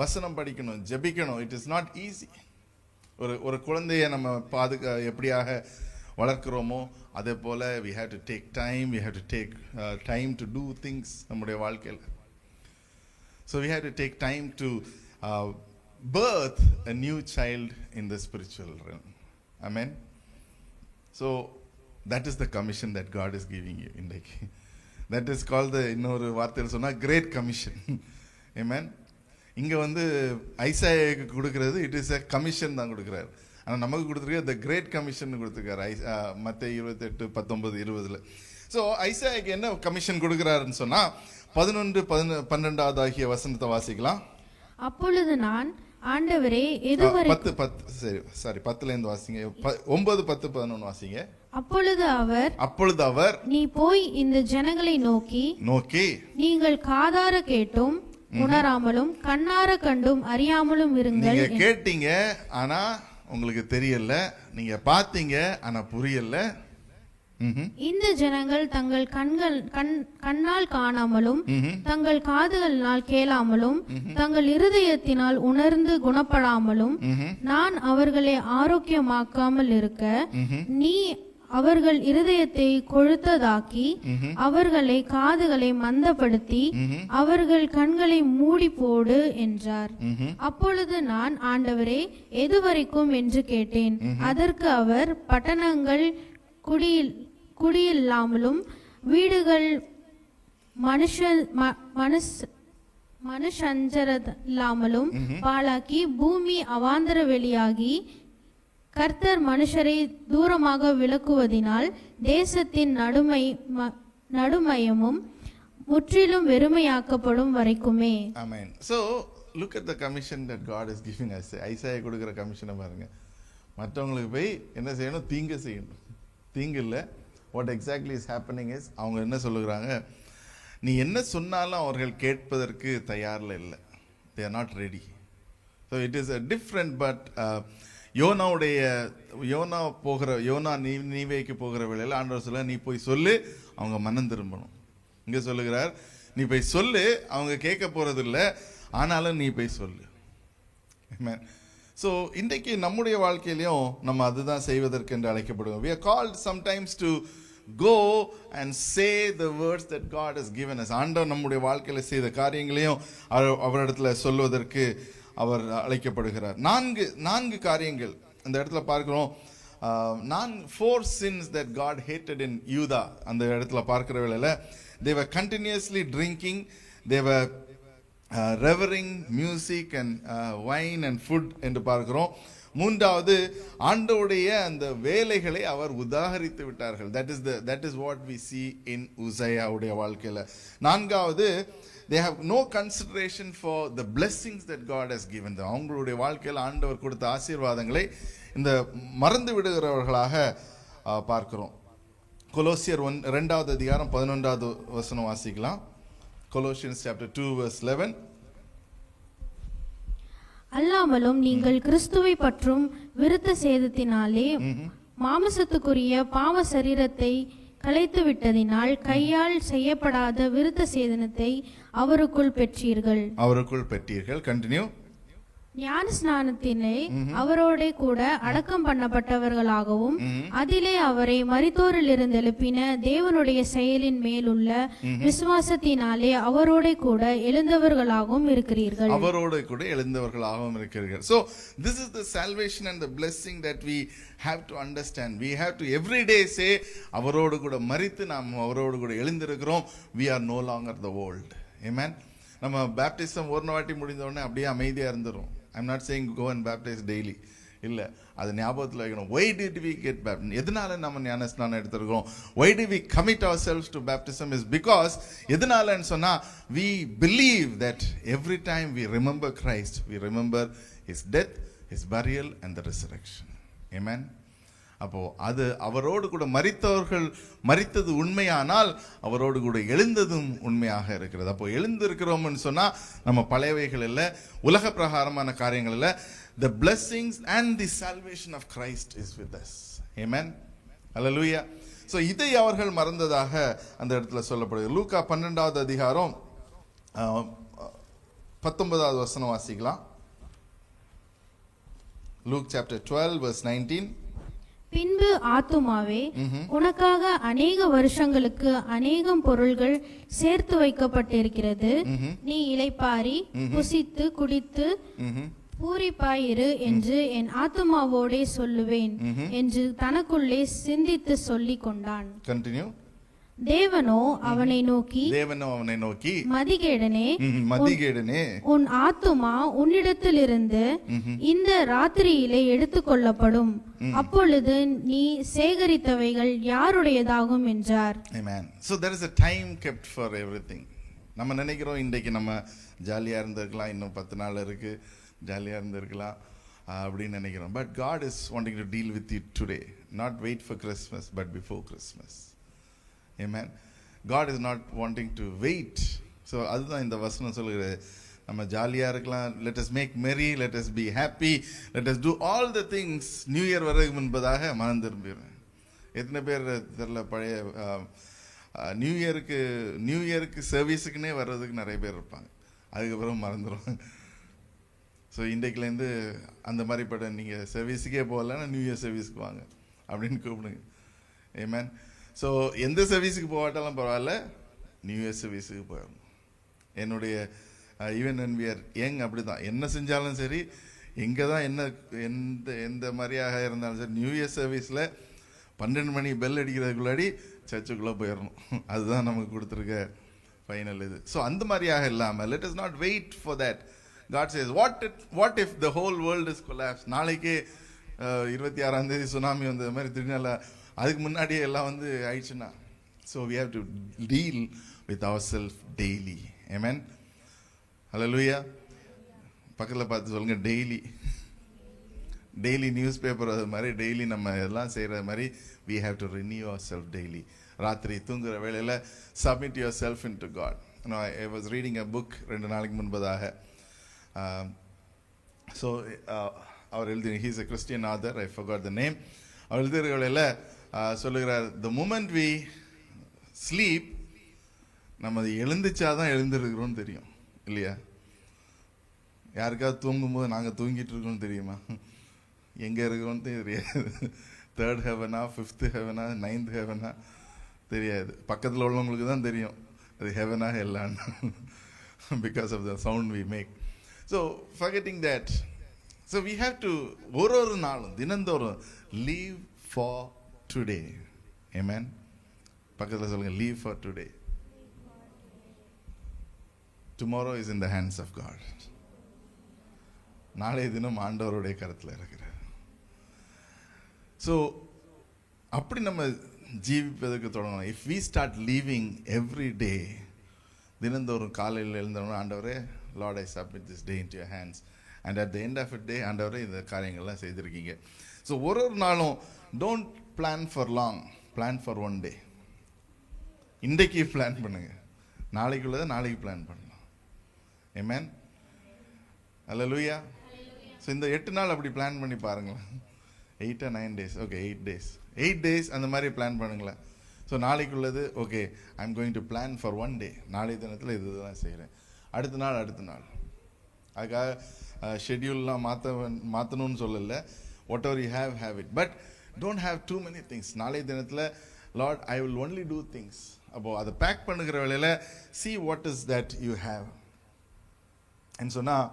வசனம் படிக்கணும், ஜெபிக்கணும். It is not easy. ஒரு குழந்தையை நம்ம எப்படியாக வளர்க்கிறோமோ அதே போல we have to take time to do things நம்முடைய வாழ்க்கையில். So we have to take time to birth a new child in the spiritual realm. Amen. So that is the commission that God is giving you இன்றைக்கு. That is called the, இன்னொரு வார்த்தையில் சொன்னா, great commission. Amen. இங்க ஐசாயாவுக்கு கொடுக்கிறது இட் இஸ் a commission தான் கொடுக்கிறார். ஆனால் நமக்கு கொடுத்துருக்க த கிரேட் கமிஷன் கொடுத்துருக்காரு மத்தேயு 28:19-20. ஸோ ஐசாயாக்கு என்ன கமிஷன் கொடுக்குறாருன்னு சொன்னால் 11-12 ஆகிய வசனத்தை வாசிக்கலாம். அப்பொழுது நான், ஆண்டவரே, இதுவரை 10 வாசிங்க, 9, 10, 11 வாசிங்க. அப்பொழுது அவர் நீ போய் இந்த ஜனங்களை நோக்கி நீங்கள் காதார கேட்டும் உணராமலும் கண்ணார கண்டும் அறியாமலும் இருங்கள். நீங்க கேட்டீங்க ஆனா உங்களுக்கு தெரியல, நீங்க பார்த்தீங்க ஆனா புரியல. இந்த ஜனங்கள் தங்கள் கண்ணால் காணாமலும் தங்கள் காதுகளினால் கேளாமலும் தங்கள் இருதயத்தினால் உணர்ந்து குணப்படாமலும் நான் அவர்களை ஆரோக்கியமாக்காமல் இருக்க நீ அவர்கள் இருதயத்தை கொழுத்ததாக்கி அவர்களை காதுகளை மந்தப்படுத்தி அவர்கள் கண்களை மூடி போடு என்றார். அப்பொழுது நான், ஆண்டவரே, எதுவரைக்கும் என்று கேட்டேன். அதற்கு அவர், பட்டணங்கள் குடியில்லாமலும் வீடுகள் மனுஷஞ்சரில்லாமலும் பாழாக்கி பூமி அவாந்தர வெளியாகி கர்த்தர் மனுஷரை தூரமாக விலக்குவதினால் தேசத்தின் நடுமயமும் முற்றிலும் வெறுமையாக்கப்படும் வரைக்குமே. Amen. So look at the commission that God is giving us. Isaiah கொடுக்கிற கமிஷனை பாருங்க. மற்றவங்களுக்கு போய் என்ன செய்யணும்? தீங்கு செய்யணும். தீங்கு இல்லை. What exactly is happening is, அவங்க என்ன சொல்லுகிறாங்க, நீ என்ன சொன்னாலும் அவர்கள் கேட்பதற்கு தயாரில் இல்லை. They are not ready. So it is a different, but யோனா நீவேக்கு போகிற வேளையில் ஆண்டவர் சொல்ல, நீ போய் சொல்லு, அவங்க மனம் திரும்பணும். இங்க சொல்லுகிறார், நீ போய் சொல்லு, அவங்க கேட்க போறது இல்லை, ஆனாலும் நீ போய் சொல்லு. ஸோ இன்றைக்கு நம்முடைய வாழ்க்கையிலையும் நம்ம அதுதான் செய்வதற்கு என்று அழைக்கப்படுவோம். We are called sometimes to go and say the words that God has given us. ஆண்டவர் நம்முடைய வாழ்க்கையில் செய்த காரியங்களையும் அவரிடத்துல சொல்வதற்கு அவர் அழைக்கப்படுகிறார். 4 காரியங்கள் அந்த இடத்துல பார்க்கிறோம். 4 sins that God hated in Judah. அந்த இடத்துல பார்க்கிற வேளையில they were continuously drinking, they were revering music and wine and food என்று பார்க்கிறோம். 3வது, ஆண்டவருடைய அந்த வேலைகளை அவர் உதாகரித்து விட்டார்கள். that is what we see in உசையாவுடைய வாழ்க்கையில. 4வது, they have no consideration for the blessings that God has given them. அவங்களுடைய வாழ்க்கையில் ஆண்டவர் கொடுத்த ஆசீர்வாதங்களை இந்த மறந்து விடுகிறவர்களாக பார்க்கிறோம். கொலோசியர் 2வது அதிகாரம் 11வது வசனம் வாசிக்கலாம். Colossians chapter 2 verse 11. அல்லாமலும் நீங்கள் கிறிஸ்துவை பற்றும் விருத்த சேதத்தினாலே மாம்சத்துக்குரிய பாவ சரீரத்தை கலைத்து விட்டதினால் கையால் செய்யப்படாத விருத்த சேதனத்தை அவருக்குள் பெற்றீர்கள். அவருக்குள் பெற்றீர்கள். கண்டினியூ. ஞான ஸ்நானத்திலே அவரோட கூட அடக்கம் பண்ணப்பட்டவர்களாகவும் அதிலே அவரை மரித்தோரிலிருந்து எழுப்பின தேவனுடைய செயலின் மேலுள்ள விசுவாசத்தினாலே அவரோட கூட எழுந்தவர்களாகவும் இருக்கிறீர்கள். அவரோட கூட எழுந்தவர்களாகவும் இருக்கிறீர்கள். So this is the salvation and the blessing that we have to understand. We have to every day say அவரோடு கூட மரித்து நாம் அவரோடு கூட எழுந்திருக்கிறோம். We are no longer the world. Amen. நம்ம பேப்டிசம் ஒரு வாட்டி முடிந்த உடனே அப்படியே அமைதியா இருந்துரும். I'm not saying go and baptize daily. இல்ல, அது ஞாபகத்தில் வைக்கணும். Why did we get baptized? எதனால நம்ம ஞான ஸ்நானம் எடுத்துக்கிறோம்? Why did we commit ourselves to baptism? Is because எதனாலன்னு சொன்னா we believe that every time we remember Christ, we remember his death, his burial and the resurrection. Amen. அப்போ அது அவரோடு கூட மரித்தது உண்மையானால் அவரோடு கூட எழுந்ததும் உண்மையாக இருக்கிறது. அப்போ எழுந்திருக்கிறோம்னு சொன்னா நம்ம பழையவைகள் இல்லை, உலக பிரகாரமான காரியங்கள் இல்லை. The blessings and the salvation of Christ is with us. Amen. Hallelujah. So இதை அவர்கள் மறந்ததாக அந்த இடத்துல சொல்லப்படுது. லூக்கா 12வது அதிகாரம் 19வது வசனம் வாசிக்கலாம். Luke chapter 12 verse 19. பின்பு ஆத்துமாவே, உனக்காக அநேக வருஷங்களுக்கு அநேகம் பொருள்கள் சேர்த்து வைக்கப்பட்டிருக்கிறது. நீ இளைப்பாரி புசித்து குடித்து பூரிப்பாயிரு என்று என் ஆத்துமாவோடே சொல்லுவேன் என்று தனக்குள்ளே சிந்தித்து சொல்லிக் கொண்டான். Continue. தேவனோ அவனை நோக்கி மதிகேடனே, உன் ஆத்துமா உன்னிடத்திலிருந்து இந்த ராத்திரியிலே எடுத்துக்கொள்ளப்படும், அப்பொழுது நீ சேகரித்தவைகள் யாருடையதாகும் என்றார். Amen. So there is a time kept for everything. நம்ம நினைக்கிறோம் இன்றைக்கு நம்ம ஜாலியா இருந்திருக்கலாம், இன்னும் 10 நாள் இருக்கு, ஜாலியா இருந்திருக்கலாம் அப்படின்னு நினைக்கிறோம். But God is wanting to deal with you today. Not wait for Christmas, but before Christmas. Amen. God is not wanting to wait. So அதுதான் இந்த வசனம் சொல்லுகிறது. நம்ம ஜாலியாக இருக்கலாம். Let us make merry, let us be happy, let us do all the things. New year வரைக்கும் முன்பதாக மனம் திரும்பிடுவேன். எத்தனை பேர் தெரியல, பழைய நியூ இயருக்கு சர்வீஸுக்குன்னே வர்றதுக்கு நிறைய பேர் இருப்பாங்க. அதுக்கப்புறம் மறந்துடுவாங்க. ஸோ இன்றைக்குலேருந்து அந்த மாதிரி பட நீங்கள் சர்வீஸுக்கே போகலன்னா நியூ இயர் சர்வீஸுக்கு வாங்க அப்படின்னு கூப்பிடுங்க. Amen. ஸோ எந்த சர்வீஸுக்கு போகாட்டாலும் பரவாயில்ல, நியூ இயர் சர்வீஸுக்கு போயிடணும். என்னுடைய even when we are young அப்படி தான், என்ன செஞ்சாலும் சரி, எங்கே தான் எந்த மாதிரியாக இருந்தாலும் சரி, நியூ இயர் சர்வீஸில் 12 மணி பெல் அடிக்கிறதுக்குள்ளாடி சர்ச்சுக்குள்ளே போயிடணும். அதுதான் நமக்கு கொடுத்துருக்க ஃபைனல் இது. ஸோ அந்த மாதிரியாக இல்லாமல் let us not wait for that. God says, what if the whole world is collapsed? நாளைக்கே 26ஆம் தேதி சுனாமி வந்த மாதிரி திடீர்னு அதுக்கு முன்னாடியே எல்லாம் ஆயிடுச்சுன்னா. So we have to deal with ourselves daily. Amen. Hallelujah. பக்கத்தில் பார்த்து சொல்லுங்க, டெய்லி நியூஸ் பேப்பர் அது மாதிரி டெய்லி நம்ம எல்லாம் செய்கிற மாதிரி we have to renew ourselves daily. ராத்திரி தூங்குகிற வேளையில் submit yourself into God. I was reading a book 2 நாளைக்கு முன்பதாக. ஸோ அவர் எழுதி, he is a Christian author, I forgot the name. அவர் எழுதுகிற வேளையில் சொல்லுகிறார், the moment we sleep, நம்ம எழுந்துச்சாதான் எழுந்திருக்கிறோம்னு தெரியும் இல்லையா? யாருக்காவது தூங்கும்போது நாங்கள் தூங்கிட்டு இருக்கோம்னு தெரியுமா? எங்கே இருக்கிறோன்னு தெரியாது. 3rd heaven, 5th heaven, 9th heaven தெரியாது. பக்கத்தில் உள்ளவங்களுக்கு தான் தெரியும் அது ஹெவனா ஹெல்லான்னு, because of the sound we make. So forgetting that, so we have to ஒரு நாளும் தினந்தோறும் live for today. Amen. பக்கத்தில் சொல்லுங்க, live for today. Tomorrow is in the hands of God. நாளைய தினம் ஆண்டவருடைய கருத்தில் இருக்கிறார். ஸோ அப்படி நம்ம ஜீவிப்பதற்கு தொடங்கணும். If we start living every day, தினந்தோறும் காலையில் எழுந்தோம்னா, ஆண்டவரே, Lord I submit this day into your hands, and at the end of it day, ஆண்டவரே இந்த காரியங்கள்லாம் செய்திருக்கீங்க. ஸோ ஒரு நாளும் don't plan for long, plan for one day. இன்றைக்கு பிளான் பண்ணுங்க, நாளைக்குள்ளதை நாளைக்கு பிளான் பண்ணலாம். ஆமென். அல்லேலூயா. ஸோ இந்த 8 நாள் அப்படி பிளான் பண்ணி பாருங்களேன். 8 or 9 days, ஓகே 8 days அந்த மாதிரி பிளான் பண்ணுங்களேன். ஸோ நாளைக்குள்ளது okay, I am going to plan for one day. நாளைய தினத்தில் இதுதான் செய்கிறேன், அடுத்த நாள் அதுக்காக ஷெட்யூல்லாம் மாற்றணும்னு சொல்லலை. Whatever you have it, but don't have too many things. நாளைய தினத்தில் Lord I will only two things. அப்போது அதை பேக் பண்ணுகிற வேளையில் see what is that you have. and சொன்னால்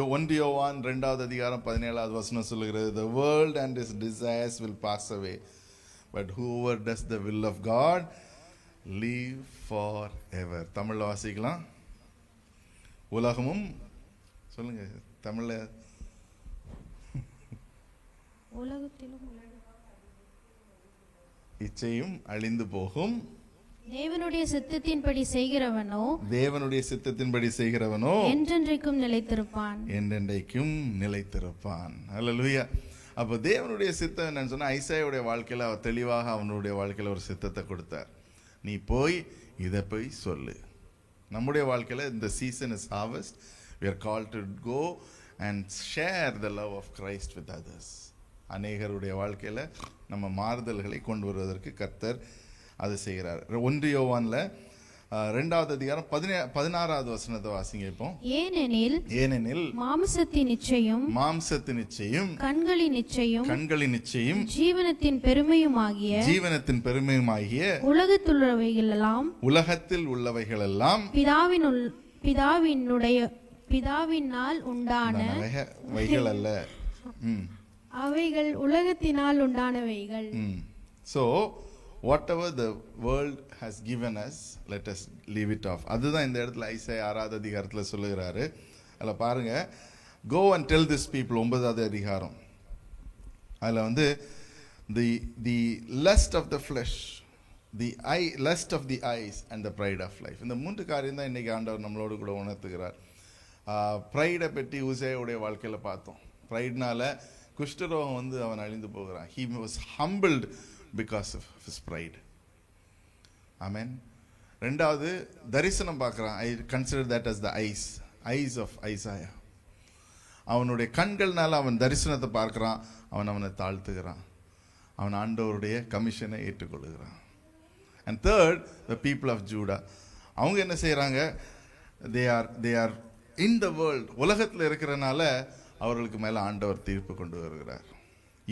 1 யோவான் 2வது அதிகாரம் 17வது வசனம் சொல்லுகிறது, the world and its desires will pass away, but whoever does the will of God live forever. தமிழில் வாசிக்கலாம். உலகமும் சொல்லுங்க தமிழ்ல, உலகத்திலும் இச்சையும் அழிந்து போகும், தேவனுடைய சித்தத்தின்படி செய்கிறவனோ என்றென்றைக்கும் நிலைத்திருப்பான். அல்லேலூயா. அப்போ தேவனுடைய சித்தம் என்னன்னு சொன்னா, ஐசாயாவுடைய வாழ்க்கையில் அவர் தெளிவாக அவனுடைய வாழ்க்கையில் ஒரு சித்தத்தை கொடுத்தார். நீ போய் இதை போய் சொல்லு. நம்முடைய வாழ்க்கையில் இந்த season is harvest. we are called to go and share the love of Christ with others. அநேகருடைய வாழ்க்கையில் நம்ம மாறுதல்களை கொண்டு வருவதற்கு கர்த்தர் அதை செய்கிறார். 1 யோவான்ல 2வது அதிகாரம் 16வது வசனத்தை வாசிங்க இப்போ. ஏனெனில் மாம்சத்தின் நிச்சயம் கண்களின் நிச்சயம் ஜீவனத்தின் பெருமையுமாகிய உலகத்தில் உள்ளவைகளெல்லாம் பிதாவினால் உண்டானவைகள் அல்ல, அவைகள் உலகத்தினால் உண்டானவைகள். So whatever the world has given us, let us leave it off. அதுதான் இந்த இடத்துல ஐசாயா 6வது அதிகாரத்தில் சொல்லுகிறாரு. அதில் பாருங்க, go and tell this people 9வது அதிகாரம். அதில் the lust of the flesh, the lust of the eyes and the pride of life. இந்த 3 காரியம் தான் இன்னைக்கு ஆண்டவர் நம்மளோடு கூட உணர்த்துகிறார். ப்ரைடை பற்றி ஊசையுடைய வாழ்க்கையில் பார்த்தோம். ப்ரைட்னால குஷ்டரோகம் அவன் அழிந்து போகிறான். he was humbled because of his pride. Amen. 2வது தரிசனம் பார்க்குறான். I consider that as the eyes of Isaiah. அவனுடைய கண்கள்னால அவன் தரிசனத்தை பார்க்குறான். அவனை தாழ்த்துகிறான். அவன் ஆண்டவருடைய கமிஷனை ஏற்றுக்கொள்கிறான். and third, the people of Judah, அவங்க என்ன செய்கிறாங்க? they are in the world, உலகத்தில் இருக்கிறனால அவர்களுக்கு மேலே ஆண்டவர் தீர்ப்பு கொண்டு வருகிறார்.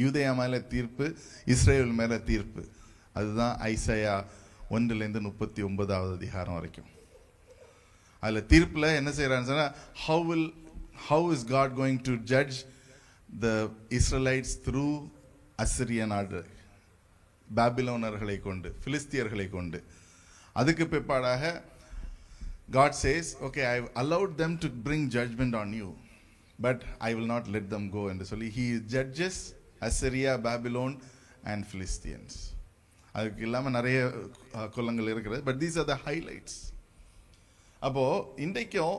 யூதேயா மேலே தீர்ப்பு, இஸ்ரேல் மேலே தீர்ப்பு. அதுதான் ஐசாயா 1-39வது அதிகாரம் வரைக்கும். அதில் தீர்ப்பில் என்ன செய்கிறான்னு சொன்னால், how is God going to judge the Israelites through Assyrian order, பாபிலோனர்களை கொண்டு, பிலிஸ்தியர்களை கொண்டு. அதுக்கு பிற்பாடாக God says, okay, I have allowed them to bring judgment on you, but I will not let them go என்று சொல்லி he judges Assyria, Babylon and Philistines. அதுக்கு இல்லாமல் நிறைய குலங்கள் இருக்கிறது, but these are the highlights. அப்போ இன்றைக்கும்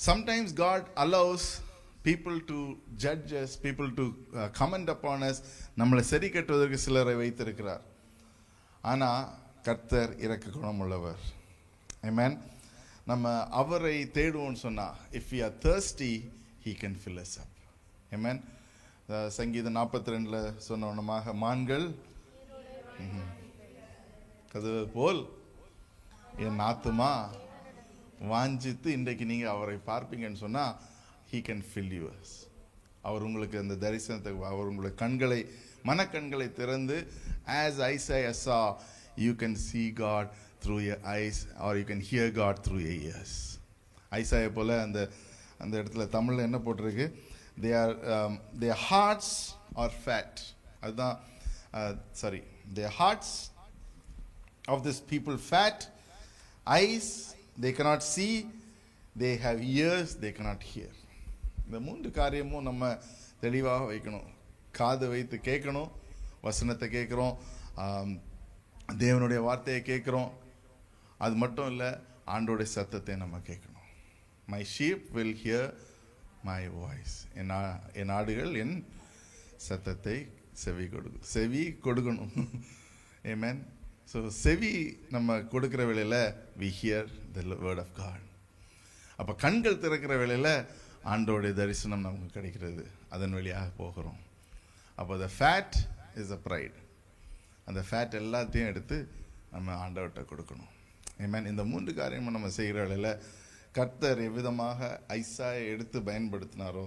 sometimes God allows people to judge us, people to comment upon us. நம்மளை சரி கட்டுவதற்கு சிலரை வைத்திருக்கிறார். ஆனால் கர்த்தர் இரக்க குணம் உள்ளவர். Amen. நம்ம அவரை தேடுவோம்னு சொன்னா, if we are thirsty, he can fill us up. Amen. சங்கீதம் 42 சொன்னவனமாக, மான்கள் கதவு போல் என் ஆத்துமா வாஞ்சித்து, இன்றைக்கு நீங்கள் அவரை பார்ப்பீங்கன்னு சொன்னால் he can fill you. அவர் உங்களுக்கு அந்த தரிசனத்தை, அவர் உங்களுக்கு கண்களை, மனக்கண்களை திறந்து, as Isaiah saw, you can see God through your eyes or you can hear God through your ears. Isaiah போல அந்த இடத்துல தமிழில் என்ன போட்டிருக்கு? their hearts are fat. அதுதான் their hearts of this people fat, eyes they cannot see, they have ears they cannot hear. இந்த 3 காரியமும் நம்ம தெளிவாக வைக்கணும். காது வைத்து கேட்கணும், வசனத்தை கேட்குறோம், தேவனுடைய வார்த்தையை கேட்குறோம். அது மட்டும் இல்லை, ஆண்டோடைய சத்தத்தை நம்ம கேட்கணும். my sheep will hear my voice. என் ஆடுகள் என் சத்தத்தை செவி கொடுக்கணும். Amen. ஸோ செவி நம்ம கொடுக்குற வேளையில் we hear the word of God. அப்போ கண்கள் திறக்கிற வேளையில் ஆண்டோடைய தரிசனம் நமக்கு கிடைக்கிறது, அதன் வழியாக போகிறோம். அப்போ the fat is a pride. அந்த ஃபேட் எல்லாத்தையும் எடுத்து நம்ம ஆண்டவர்கிட்ட கொடுக்கணும். ஆமென். இந்த 3 காரியமும் நம்ம செய்கிற வேளையில் கர்த்தர் எவ்விதமாக ஐசாயை எடுத்து பயன்படுத்தினாரோ,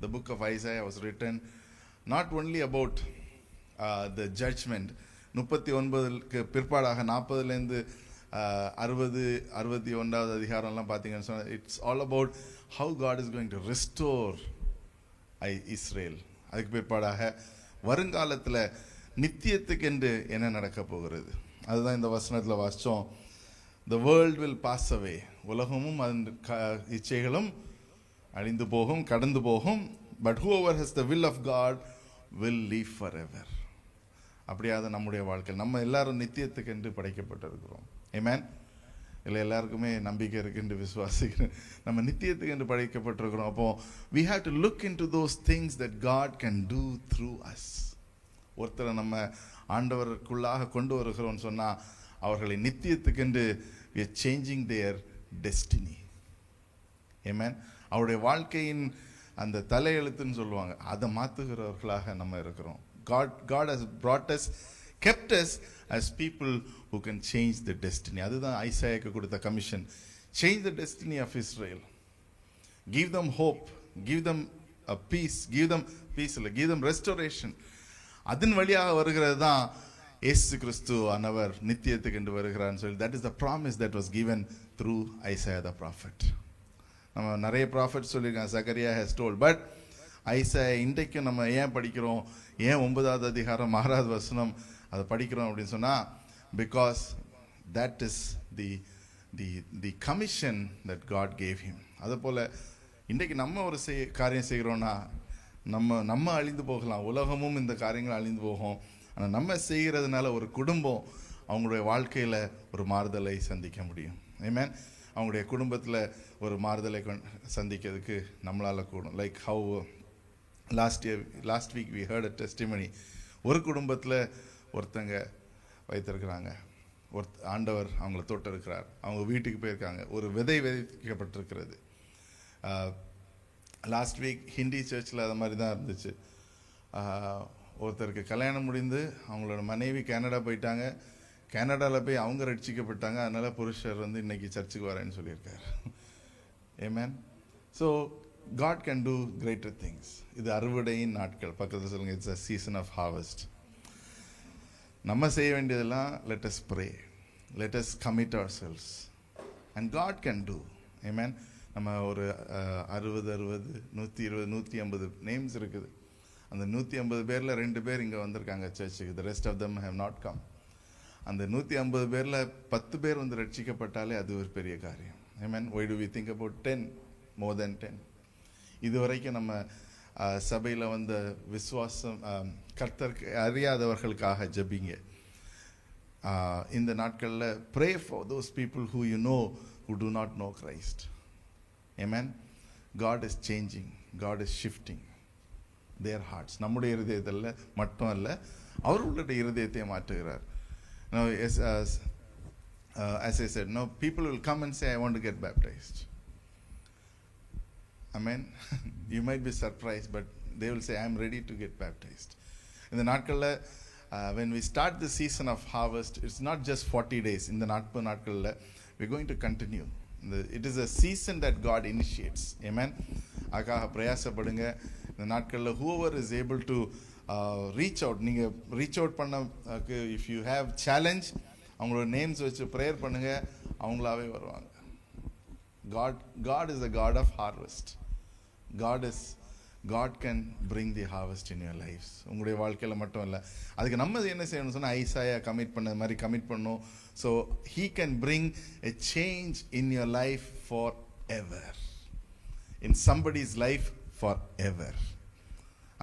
the book of Isaiah was written not only about the judgment. 39க்கு பிற்பாடாக 40லேருந்து 61வது அதிகாரம்லாம் பார்த்தீங்கன்னு சொன்னால் it's all about how God is going to restore Israel. அதுக்கு பிற்பாடாக வருங்காலத்தில் நித்தியத்துக்கென்று என்ன நடக்க போகிறது, அதுதான் இந்த வசனத்தில் வாசித்தோம். The world will pass away. உலகமும் அதன் இச்சைகளும் அழிந்து போகும், கடந்து போகும். But whoever has the will of God will live forever. அப்படியாவது நம்முடைய வாழ்க்கை, நம்ம எல்லாரும் நித்தியத்துக்கென்று படைக்கப்பட்டிருக்கிறோம். ஆமென். இல்லை எல்லாருக்குமே நம்பிக்கை இருக்குன்னு விசுவாசிக்கிறேன். நம்ம நித்தியத்துக்கு என்று படைக்கப்பட்டிருக்கிறோம். அப்போ we have to look into those things that God can do through us. ஒருத்தரை நம்ம ஆண்டவருக்குள்ளாக கொண்டு வருகிறோம்னு சொன்னால் அவர்களை நித்தியத்துக்கென்று we are changing their destiny. Amen. அவருடைய வாழ்க்கையின் அந்த தலையெழுத்துன்னு சொல்லுவாங்க, அதை மாற்றுகிறவர்களாக நம்ம இருக்கிறோம். God has brought us, kept us as people who can change the destiny. அதுதான் ஐசாயாக்கு கொடுத்த commission. Change the destiny of Israel. Give them hope. Give them a peace. Give them restoration. அதன் வழியாக வருகிறது தான் இயேசு கிறிஸ்து ஆனவர் நித்தியத்துக்கு என்று வருகிறான்னு சொல்லி, that is the promise that was given through Isaiah the prophet. நம்ம நிறைய ப்ராஃபெட் சொல்லியிருக்காங்க, சகரியா has told, but ஐசாயா இன்றைக்கும் நம்ம ஏன் படிக்கிறோம், ஏன் 9வது அதிகாரம் 6வது வசனம் அதை படிக்கிறோம் அப்படின்னு சொன்னால், because that is the commission that God gave him. அதுபோல் இன்றைக்கு நம்ம ஒரு காரியம் செய்கிறோன்னா நம்ம அழிந்து போகலாம், உலகமும் இந்த காரியங்கள் அழிந்து போகும். ஆனால் நம்ம செய்கிறதுனால ஒரு குடும்பம் அவங்களுடைய வாழ்க்கையில் ஒரு மாறுதலை சந்திக்க முடியும். ஆமென். அவங்களுடைய குடும்பத்தில் ஒரு மாறுதலை சந்திக்கிறதுக்கு நம்மளால் கூடும். Like how last week we heard a testimony. ஒரு குடும்பத்தில் ஒருத்தங்க வைத்திருக்கிறாங்க, ஆண்டவர் அவங்கள தொட்டிருக்கிறார், அவங்க வீட்டுக்கு போயிருக்காங்க, ஒரு விதை விதைக்கப்பட்டிருக்கிறது. லாஸ்ட் வீக் ஹிந்தி சர்ச்சில் அது மாதிரி தான் இருந்துச்சு. ஒருத்தருக்கு கல்யாணம் முடிந்து அவங்களோட மனைவி கனடா போயிட்டாங்க, கனடாவில் போய் அவங்க ரட்சிக்கப்பட்டாங்க. அதனால் புருஷர் இன்னைக்கு சர்ச்சுக்கு வரேன்னு சொல்லியிருக்காரு. Amen. So God can do greater things. இது அறுவடையின் நாட்கள். பக்கத்தில் சொல்லுங்கள், it's a season of harvest. நம்ம செய்ய வேண்டியதெல்லாம் let us pray, let us commit ourselves and God can do. Amen. நம்ம ஒரு 60 120 150 நேம்ஸ் இருக்குது. அந்த 150 பேரில் 2 பேர் இங்கே வந்திருக்காங்க சர்ச்சுக்கு. the rest of them have not come. அந்த 150 பேரில் 10 பேர் ரட்சிக்கப்பட்டாலே அது ஒரு பெரிய காரியம். Amen. Why do we think about 10, more than 10? இதுவரைக்கும் நம்ம சபையில் வந்த விசுவாசம் கர்த்தருக்கு அறியாதவர்களுக்காக ஜெபிங்க. இந்த நாட்களில் pray for those people who you know who do not know Christ. Amen. God is changing, God is shifting their hearts. நம்முடைய இருதயத்தில் மட்டும் அல்ல, அவர்களுடைய இருதயத்தை மாற்றுகிறார். Now, as I said, now people will come and say, I want to get baptized. Amen. You might be surprised, but they will say, I am ready to get baptized. இந்த நாட்களில் when we start the season of harvest, it's not just 40 days. இந்த நாட்களில் we're going to continue. It is a season that God initiates. Amen. அதுக்காக பிரயாசப்படுங்க இந்த நாட்களில். whoever is able to reach out, நீங்கள் ரீச் அவுட் பண்ண, if you have challenge, அவங்களோட நேம்ஸ் வச்சு ப்ரேயர் பண்ணுங்க, அவங்களாவே வருவாங்க. God is a God of harvest. God can bring the harvest in your lives. உங்களுடைய வாழ்க்கையில் மட்டும் இல்லை, அதுக்கு நம்ம என்ன செய்யணும்னு சொன்னால் ஐசாயா கமிட் பண்ண மாதிரி கமிட் பண்ணணும். So he can bring a change in your life forever, in somebody's life forever.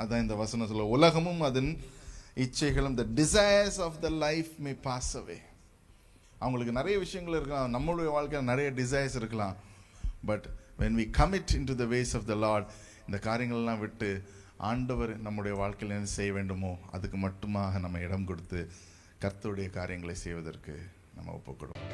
அதான் இந்த வசனம் சொல்ல, உலகமும் அதன் இச்சைகளும், the desires of the life may pass away. அவங்களுக்கு நிறைய விஷயங்கள் இருக்கலாம், நம்மளுடைய வாழ்க்கையில் நிறைய டிசைர்ஸ் இருக்கலாம். But when we commit into the ways of the Lord, இந்த காரியங்கள்லாம் விட்டு ஆண்டவர் நம்முடைய வாழ்க்கையில் என்ன செய்ய வேண்டுமோ அதுக்கு மட்டுமாக நம்ம இடம் கொடுத்து கர்த்தருடைய காரியங்களை செய்வதற்கு நம்ம ஒப்புக்கொடுவோம்.